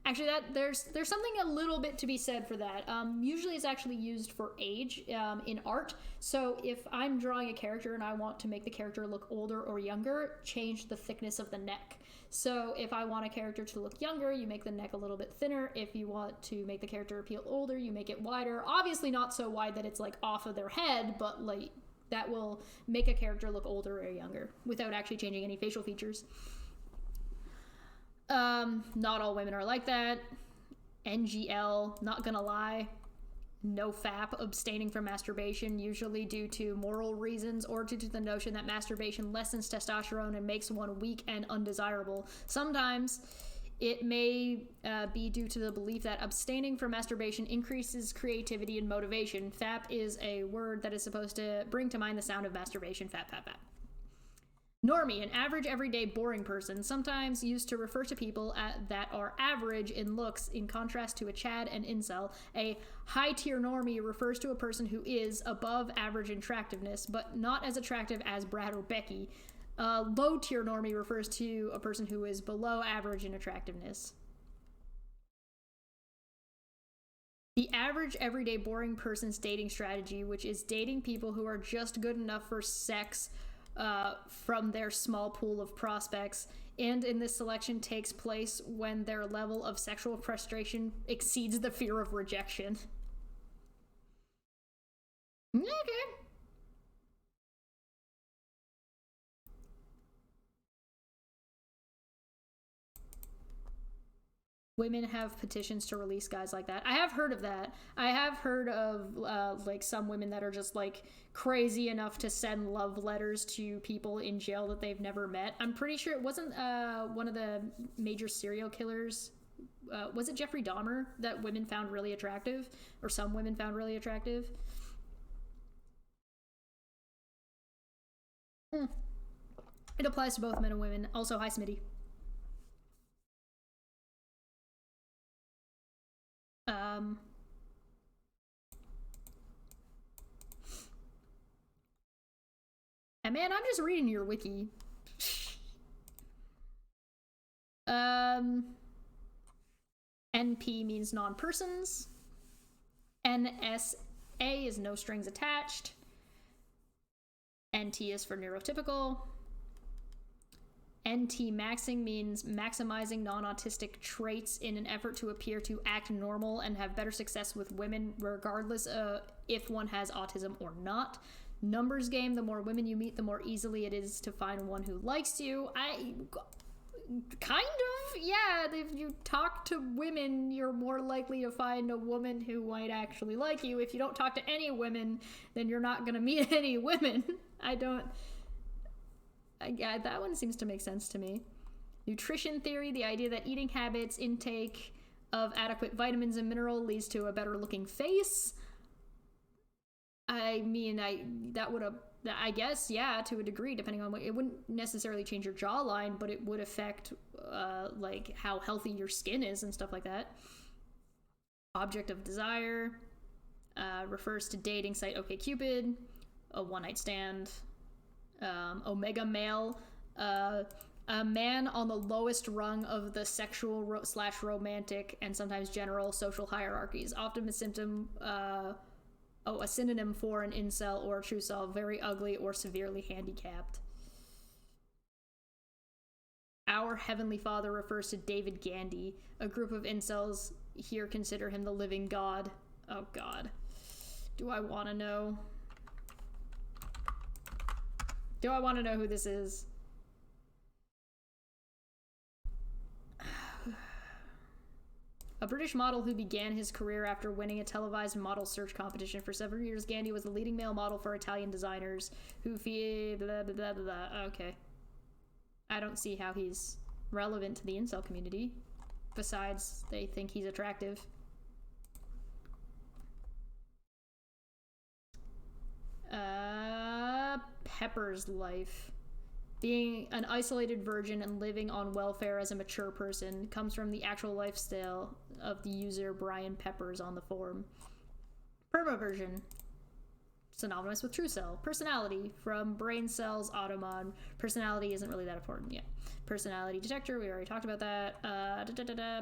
Actually, there's something a little bit to be said for that. Usually, it's actually used for age in art. So if I'm drawing a character and I want to make the character look older or younger, change the thickness of the neck. So if I want a character to look younger, you make the neck a little bit thinner. If you want to make the character appear older, you make it wider. Obviously, not so wide that it's like off of their head, but like that will make a character look older or younger without actually changing any facial features. Not all women are like that. NGL, not gonna lie. No FAP, abstaining from masturbation, usually due to moral reasons or due to the notion that masturbation lessens testosterone and makes one weak and undesirable. Sometimes it may be due to the belief that abstaining from masturbation increases creativity and motivation. FAP is a word that is supposed to bring to mind the sound of masturbation. FAP, FAP, FAP. Normie, an average, everyday, boring person, sometimes used to refer to people that are average in looks, in contrast to a Chad and incel. A high-tier normie refers to a person who is above average in attractiveness, but not as attractive as Brad or Becky. Low-tier normie refers to a person who is below average in attractiveness. The average, everyday, boring person's dating strategy, which is dating people who are just good enough for sex from their small pool of prospects, and in this selection takes place when their level of sexual frustration exceeds the fear of rejection. Okay. Women have petitions to release guys like that. I have heard of that. I have heard of like some women that are just like crazy enough to send love letters to people in jail that they've never met. I'm pretty sure it wasn't one of the major serial killers. Was it Jeffrey Dahmer that women found really attractive, or some women found really attractive? It applies to both men and women. Also, hi Smitty. And man, I'm just reading your wiki. NP means non-persons. NSA is no strings attached. NT is for neurotypical. NT maxing means maximizing non-autistic traits in an effort to appear to act normal and have better success with women, regardless of if one has autism or not. Numbers game, the more women you meet, the more easily it is to find one who likes you. Kind of, yeah. If you talk to women, you're more likely to find a woman who might actually like you. If you don't talk to any women, then you're not gonna meet any women. Yeah, that one seems to make sense to me. Nutrition theory, the idea that eating habits, intake of adequate vitamins and mineral leads to a better looking face. I mean, I guess, yeah, to a degree, depending on what, it wouldn't necessarily change your jawline, but it would affect, like, how healthy your skin is and stuff like that. Object of desire, refers to dating site OkCupid, a one-night stand. Omega male, a man on the lowest rung of the sexual / romantic and sometimes general social hierarchies, often a synonym for an incel or a true self, very ugly or severely handicapped. Our Heavenly Father refers to David Gandy. A group of incels here consider him the living God. Oh God. Do I want to know? Do I want to know who this is? A British model who began his career after winning a televised model search competition. For several years, Gandy was the leading male model for Italian designers who blah, blah, blah, blah. Okay. I don't see how he's relevant to the incel community. Besides, they think he's attractive. Pepper's life. Being an isolated virgin and living on welfare as a mature person comes from the actual lifestyle of the user Brian Peppers on the forum. Permaversion. synonymous with true cell. Personality, from brain cells, automon. Personality isn't really that important yet. Personality detector, we already talked about that.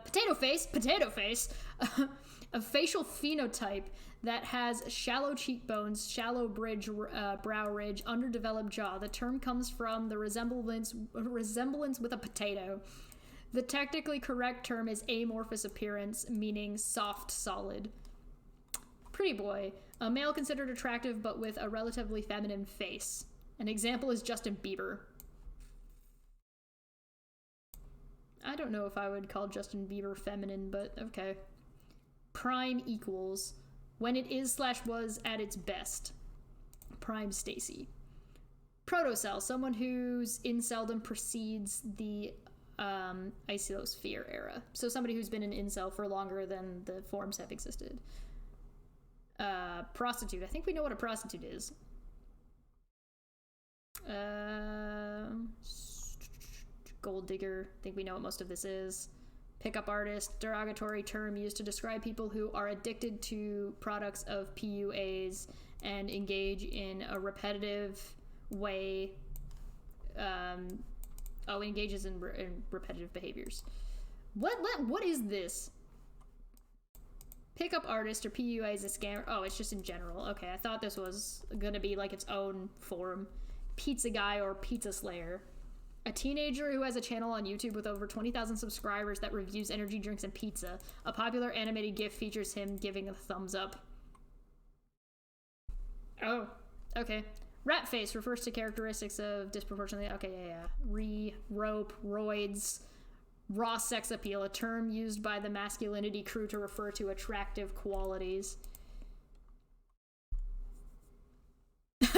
Potato face, a facial phenotype that has shallow cheekbones, shallow brow ridge, underdeveloped jaw. The term comes from the resemblance with a potato. The technically correct term is amorphous appearance, meaning soft, solid. Pretty boy. A male considered attractive but with a relatively feminine face. An example is Justin Bieber. I don't know if I would call Justin Bieber feminine, but okay. Prime equals when it is / was at its best. Prime Stacy. Protocell, someone whose inceldom precedes the isosphere era. So somebody who's been an incel for longer than the forms have existed. Prostitute. I think we know what a prostitute is. Gold digger. I think we know what most of this is. Pickup artist. Derogatory term used to describe people who are addicted to products of PUAs and engage in a repetitive way. Engages in repetitive behaviors. What is this? Pickup artist or PUA is a scammer. Oh, it's just in general. Okay, I thought this was gonna be like its own form. Pizza guy or pizza slayer. A teenager who has a channel on YouTube with over 20,000 subscribers that reviews energy drinks and pizza. A popular animated GIF features him giving a thumbs up. Oh, okay. Rat face refers to characteristics of disproportionately. Okay, yeah. Rope, roids. Raw sex appeal, a term used by the masculinity crew to refer to attractive qualities.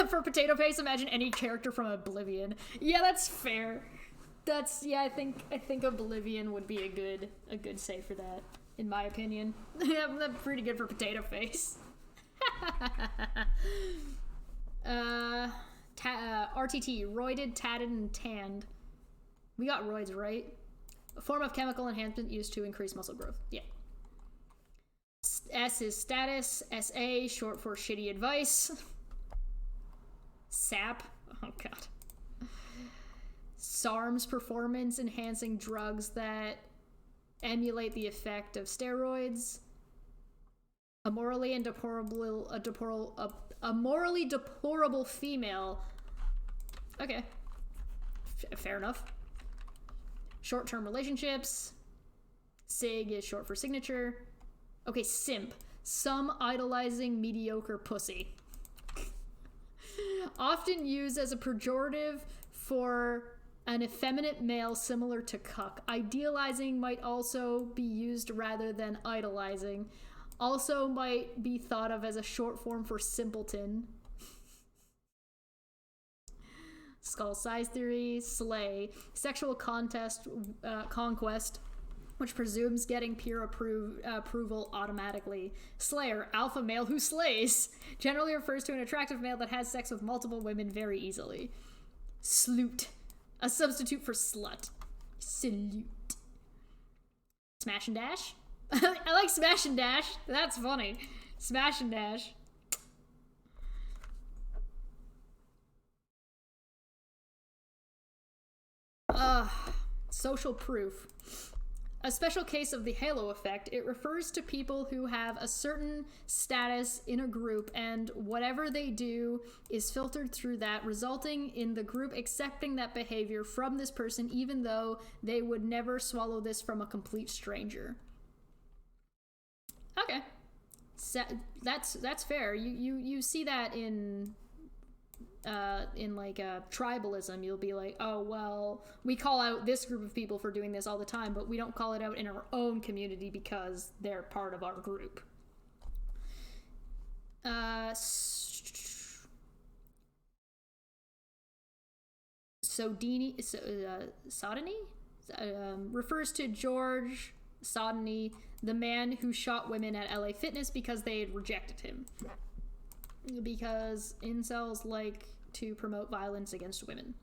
For potato face, imagine any character from Oblivion. Yeah, that's fair. I think Oblivion would be a good say for that, in my opinion. Yeah, that's pretty good for potato face. RTT, roided, tatted, and tanned. We got roids, right? A form of chemical enhancement used to increase muscle growth. Yeah. S is status. SA, short for shitty advice. SAP. Oh, God. SARMs, performance enhancing drugs that emulate the effect of steroids. A morally deplorable female. Okay. Fair enough. Short-term relationships. SIG is short for signature. Okay, simp. Some idolizing mediocre pussy. Often used as a pejorative for an effeminate male similar to cuck. Idealizing might also be used rather than idolizing. Also might be thought of as a short form for simpleton. Skull size theory, slay, sexual conquest, which presumes getting peer approval automatically. Slayer, alpha male who slays, generally refers to an attractive male that has sex with multiple women very easily. Sloot, a substitute for slut. Salute. Smash and dash? I like smash and dash. That's funny. Smash and dash. Social proof. A special case of the halo effect. It refers to people who have a certain status in a group, and whatever they do is filtered through that, resulting in the group accepting that behavior from this person, even though they would never swallow this from a complete stranger. Okay. That's fair. You see that in like tribalism. You'll be like, oh well, we call out this group of people for doing this all the time, but we don't call it out in our own community because they're part of our group. Sodini, Sodini refers to George Sodini, the man who shot women at LA Fitness because they had rejected him. Because incels like to promote violence against women,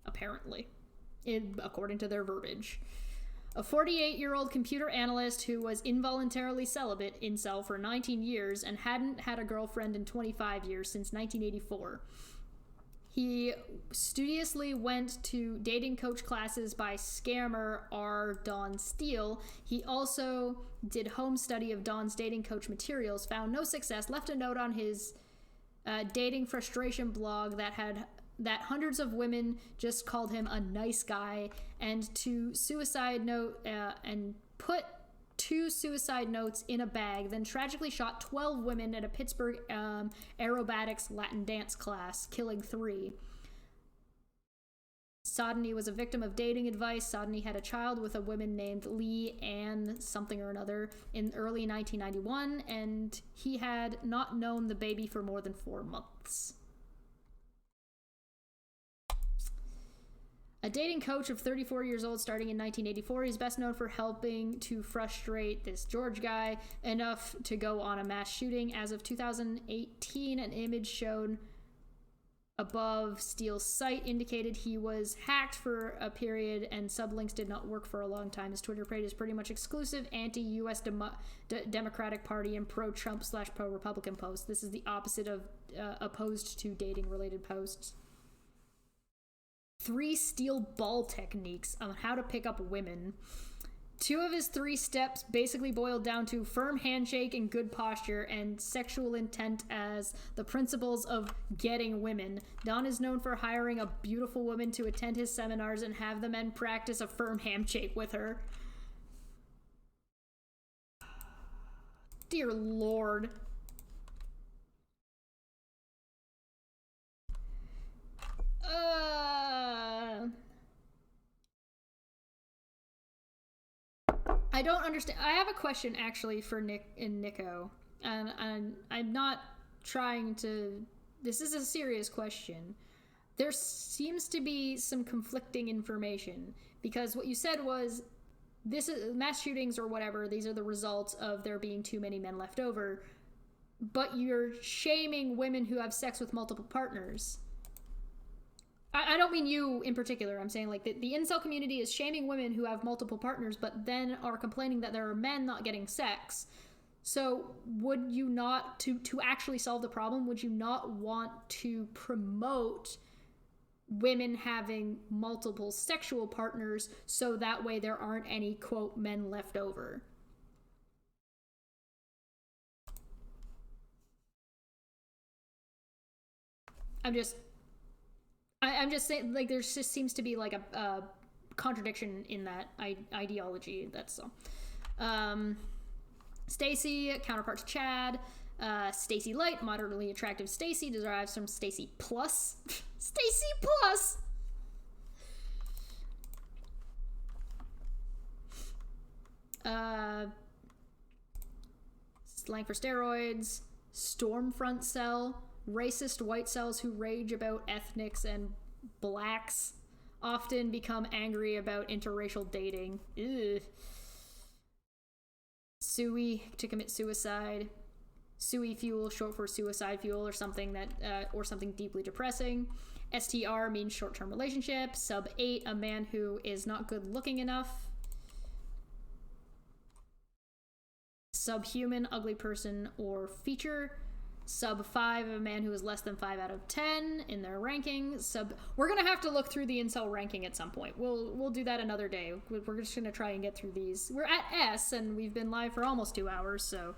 apparently, according to their verbiage. A 48-year-old computer analyst who was involuntarily celibate, incel, for 19 years and hadn't had a girlfriend in 25 years since 1984. He studiously went to dating coach classes by scammer R. Don Steele. He also did home study of Don's dating coach materials, found no success, left a note on his dating frustration blog that hundreds of women just called him a nice guy, and to suicide note and put 2 suicide notes in a bag, then tragically shot 12 women at a Pittsburgh aerobatics Latin dance class, killing 3. Sodney was a victim of dating advice. Sodney had a child with a woman named Lee Ann something or another in early 1991, and he had not known the baby for more than 4 months. A dating coach of 34 years old starting in 1984, he's best known for helping to frustrate this George guy enough to go on a mass shooting. As of 2018, an image shown above Steele's site indicated he was hacked for a period and sublinks did not work for a long time. His Twitter page is pretty much exclusive anti-U.S. Democratic Party and pro-Trump / pro-Republican posts. This is the opposite of opposed to dating-related posts. 3 Steele ball techniques on how to pick up women. 2 of his 3 steps basically boiled down to firm handshake and good posture and sexual intent as the principles of getting women. Don is known for hiring a beautiful woman to attend his seminars and have the men practice a firm handshake with her. Dear Lord. I don't understand. I have a question actually for Nick and Nico, and I'm not trying to. This is a serious question. There seems to be some conflicting information because what you said was this is mass shootings or whatever. These are the results of there being too many men left over, but you're shaming women who have sex with multiple partners. I don't mean you in particular. I'm saying like the incel community is shaming women who have multiple partners, but then are complaining that there are men not getting sex. So would you not, to actually solve the problem, would you not want to promote women having multiple sexual partners so that way there aren't any, quote, men left over? I'm just saying, like, there just seems to be like a contradiction in that ideology. That's so. Stacy, counterpart to Chad. Stacy Light, moderately attractive Stacy, derives from Stacy Plus. Stacy Plus! Slang for steroids. Stormfront cell. Racist white cells who rage about ethnics and blacks often become angry about interracial dating. Ugh. Sui, to commit suicide. Sui fuel, short for suicide fuel, or something deeply depressing. STR means short-term relationship. Sub 8, a man who is not good looking enough. Subhuman, ugly person or feature. Sub 5, a man who is less than 5 out of 10 in their ranking. We're gonna have to look through the incel ranking at some point. We'll do that another day. We're just gonna try and get through these. We're at S and we've been live for almost 2 hours, so.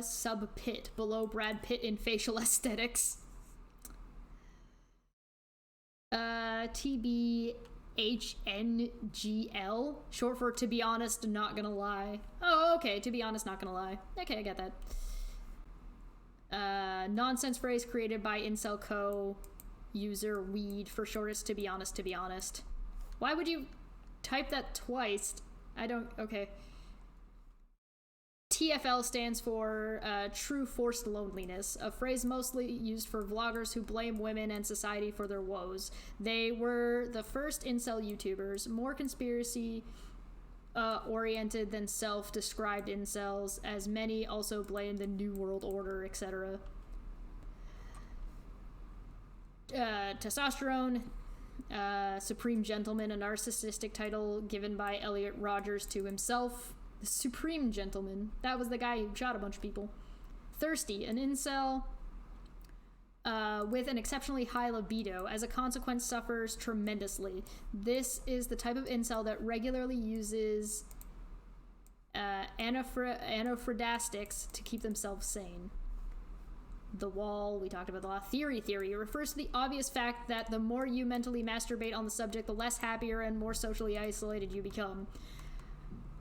Sub Pitt, below Brad Pitt in facial aesthetics. TBHNGL, short for to be honest, not gonna lie. Oh, okay, to be honest, not gonna lie. Okay, I get that. Nonsense phrase created by Incel Co. user Weed, for shortest to be honest, to be honest. Why would you type that twice? I don't, okay. TFL stands for true forced loneliness, a phrase mostly used for vloggers who blame women and society for their woes. They were the first incel YouTubers, more conspiracy oriented than self-described incels, as many also blame the New World Order, etc. Testosterone, Supreme Gentleman, a narcissistic title given by Elliot Rogers to himself. The Supreme Gentleman, that was the guy who shot a bunch of people. Thirsty, an incel with an exceptionally high libido. As a consequence, suffers tremendously. This is the type of incel that regularly uses anaphrodistics to keep themselves sane. The Wall, we talked about the law. Theory. It refers to the obvious fact that the more you mentally masturbate on the subject, the less happier and more socially isolated you become.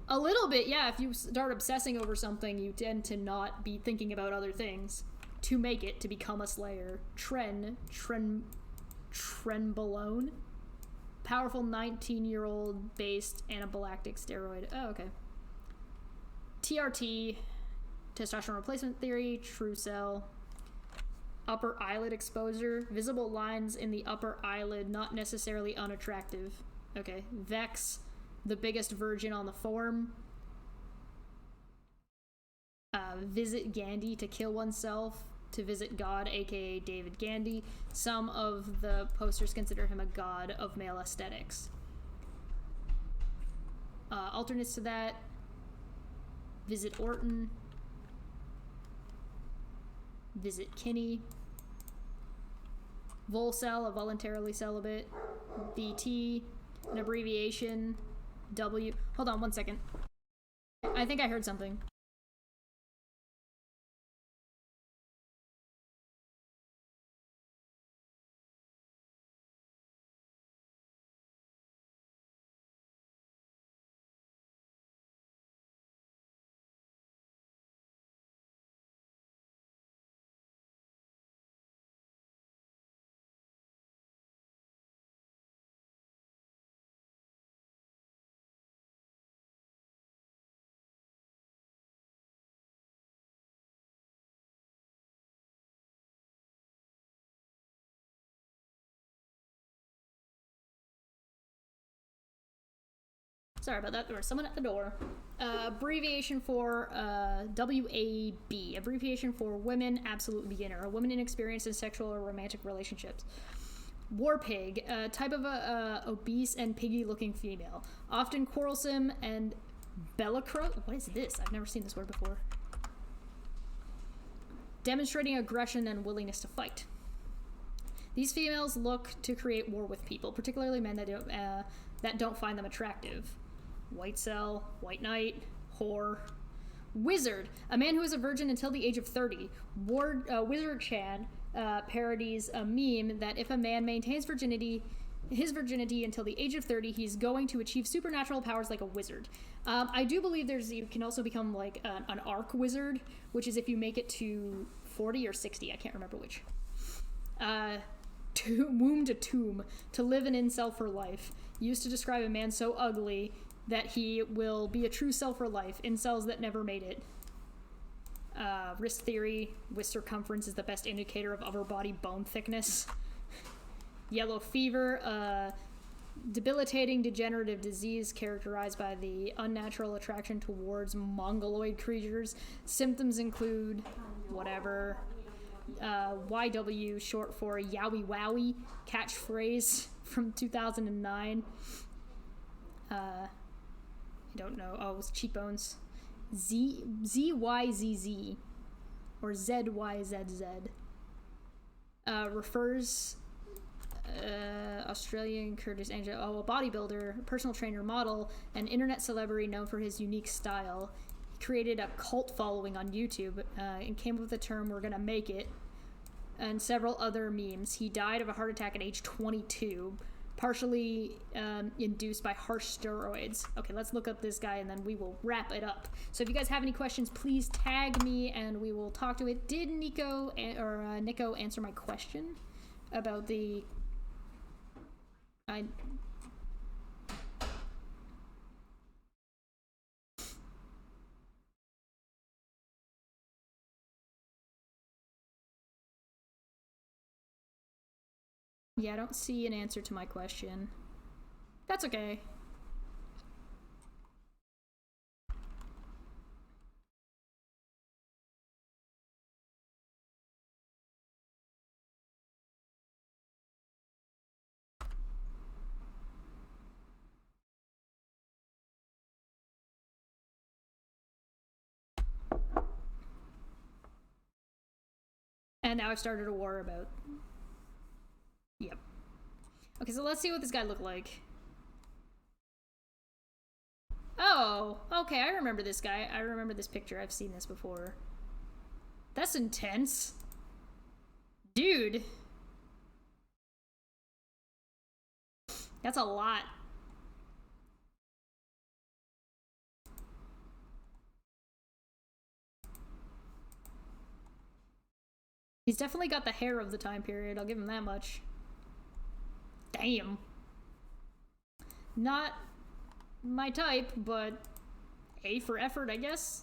A little bit, yeah. If you start obsessing over something, you tend to not be thinking about other things to make it, to become a slayer. Trenbolone. Powerful 19-year-old based anaphylactic steroid. Oh, okay. TRT, testosterone replacement theory, true cell. Upper eyelid exposure, visible lines in the upper eyelid, not necessarily unattractive. Okay. Vex, the biggest virgin on the forum. Visit Gandhi, to kill oneself, to visit God, aka David Gandhi. Some of the posters consider him a god of male aesthetics. Alternates to that, visit Orton, visit Kinney. Volcel, a voluntarily celibate. VT, an abbreviation. W. Hold on 1 second. I think I heard something. Sorry about that. There was someone at the door. Abbreviation for WAB. Abbreviation for Women Absolute Beginner. A woman inexperienced in sexual or romantic relationships. War pig. A type of obese and piggy-looking female. Often quarrelsome and bellicose. What is this? I've never seen this word before. Demonstrating aggression and willingness to fight. These females look to create war with people, particularly men that don't find them attractive. White cell, white knight, whore. Wizard, a man who is a virgin until the age of 30. Wizard Chan parodies a meme that if a man maintains his virginity until the age of 30, he's going to achieve supernatural powers like a wizard. I do believe you can also become like an arc wizard, which is if you make it to 40 or 60, I can't remember which. Womb to tomb, to live an incel for life. Used to describe a man so ugly that he will be a true cell for life. Incels that never made it. Wrist theory, wrist circumference is the best indicator of upper body bone thickness. Yellow fever, debilitating degenerative disease characterized by the unnatural attraction towards mongoloid creatures. Symptoms include whatever. YW, short for Yowie Wowie, catchphrase from 2009. I don't know. Oh, it was cheekbones. ZYZZ or ZYZZ. Refers Australian Curtis Angel, a bodybuilder, personal trainer, model, and internet celebrity known for his unique style. He created a cult following on YouTube and came up with the term "we're gonna make it" and several other memes. He died of a heart attack at age 22, partially induced by harsh steroids. Okay, let's look up this guy and then we will wrap it up. So if you guys have any questions, please tag me and we will talk to it. Did Nico answer my question about the... Yeah, I don't see an answer to my question. That's okay. And now I've started a war about... Yep. Okay, so let's see what this guy looked like. Oh, okay, I remember this guy. I remember this picture. I've seen this before. That's intense. Dude. That's a lot. He's definitely got the hair of the time period. I'll give him that much. Damn. Not my type, but A for effort, I guess.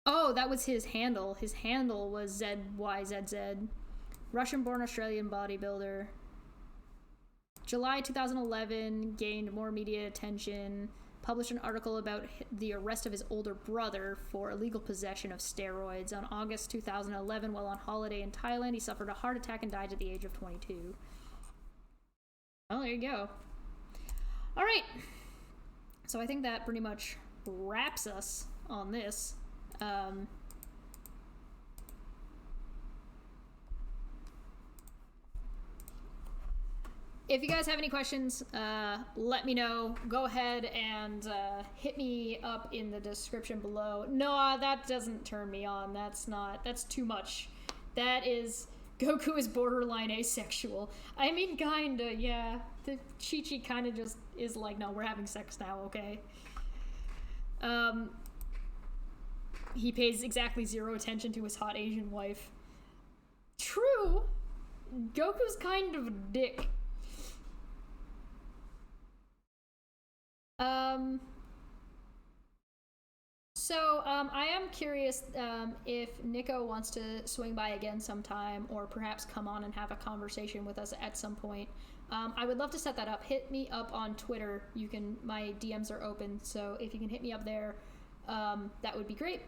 Oh, that was his handle. His handle was ZYZZ. Russian-born Australian bodybuilder. July 2011, gained more media attention. Published an article about the arrest of his older brother for illegal possession of steroids. On August 2011, while on holiday in Thailand, he suffered a heart attack and died at the age of 22. Well, there you go. All right. So I think that pretty much wraps us on this. If you guys have any questions, let me know. Go ahead and hit me up in the description below. No, that doesn't turn me on. That's too much. That is, Goku is borderline asexual. I mean, kinda, yeah. The Chi-Chi kinda just is like, no, we're having sex now, okay? He pays exactly 0 attention to his hot Asian wife. True. Goku's kind of a dick. I am curious if Nico wants to swing by again sometime, or perhaps come on and have a conversation with us at some point. I would love to set that up. Hit me up on Twitter. My DMs are open, so if you can hit me up there, that would be great.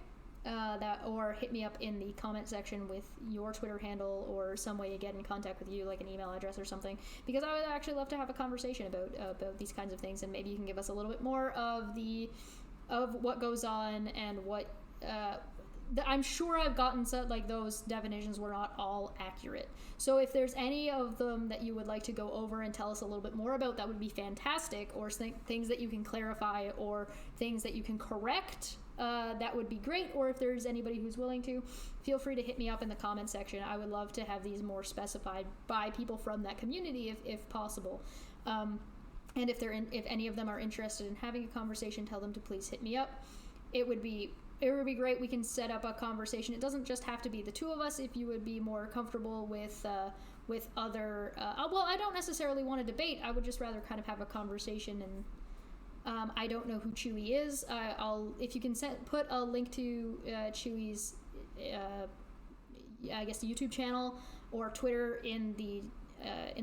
Or hit me up in the comment section with your Twitter handle or some way to get in contact with you, like an email address or something, because I would actually love to have a conversation about these kinds of things, and maybe you can give us a little bit more of what goes on and what I'm sure I've gotten those definitions were not all accurate. So if there's any of them that you would like to go over and tell us a little bit more about, that would be fantastic, or things that you can clarify or things that you can correct, that would be great. Or if there's anybody who's willing to, feel free to hit me up in the comment section. I would love to have these more specified by people from that community if possible. And if any of them are interested in having a conversation, tell them to please hit me up. It would be great. We can set up a conversation. It doesn't just have to be the two of us. If you would be more comfortable with other, well, I don't necessarily want to debate. I would just rather kind of have a conversation. And I don't know who Chewy is. If you can put a link to Chewy's, I guess, YouTube channel or Twitter in the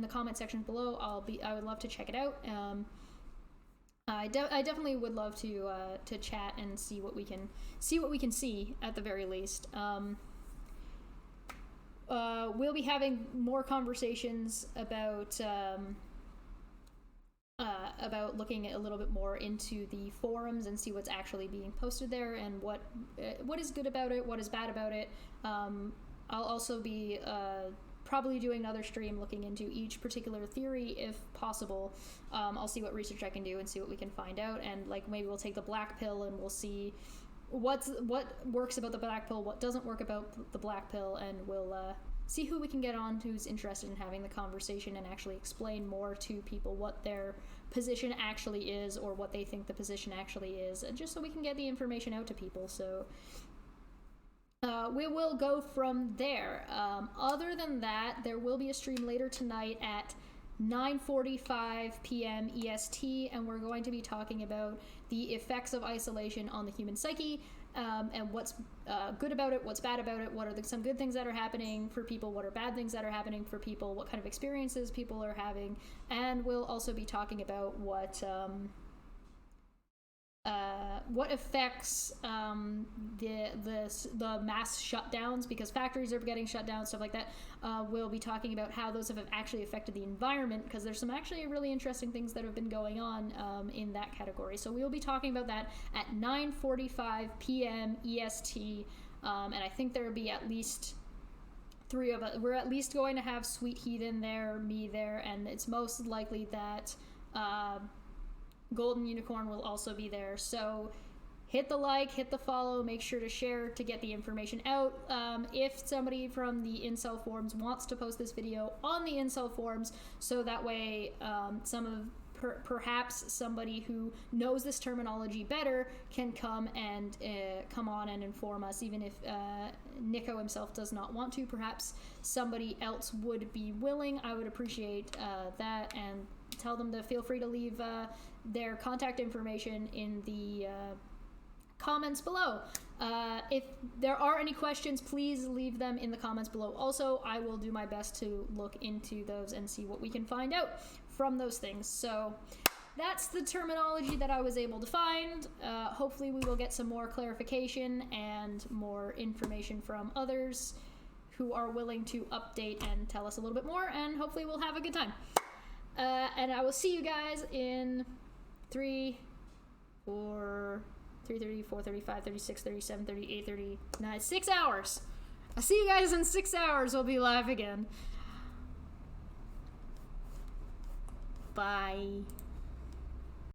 comment section below, I would love to check it out. I definitely would love to chat and see what we can see at the very least. We'll be having more conversations about looking a little bit more into the forums and see what's actually being posted there, and what is good about it, what is bad about it. I'll also be probably doing another stream looking into each particular theory if possible. I'll see what research I can do and see what we can find out, and maybe we'll take the black pill and we'll see what works about the black pill, what doesn't work about the black pill, and we'll see who we can get on who's interested in having the conversation and actually explain more to people what their position actually is, or what they think the position actually is, just so we can get the information out to people. So we will go from there. Other than that, there will be a stream later tonight at 9:45 p.m. EST, and we're going to be talking about the effects of isolation on the human psyche, and what's good about it, what's bad about it, what are some good things that are happening for people, what are bad things that are happening for people, what kind of experiences people are having, and we'll also be talking about what affects the mass shutdowns, because factories are getting shut down, stuff like that. We'll be talking about how those have actually affected the environment, because there's some actually really interesting things that have been going on in that category. So we'll be talking about that at 9:45 p.m. EST. and I think there will be at least 3 of us. We're at least going to have Sweet Heathen there, me there, and it's most likely that Golden Unicorn will also be there. So hit the like, hit the follow, make sure to share to get the information out. If somebody from the Incel forums wants to post this video on the Incel forums, so that way perhaps somebody who knows this terminology better can come on and inform us, even if Nico himself does not want to. Perhaps somebody else would be willing. I would appreciate that, and tell them to feel free to leave their contact information in the comments below. If there are any questions, please leave them in the comments below. Also, I will do my best to look into those and see what we can find out from those things. So that's the terminology that I was able to find. Hopefully we will get some more clarification and more information from others who are willing to update and tell us a little bit more, and hopefully we'll have a good time. And I will see you guys in 3, 4, 3:30, 4:30, 5:30, 6:30, 7:30, 8:30, 9, 6 hours. I'll see you guys in 6 hours. We'll be live again. Bye.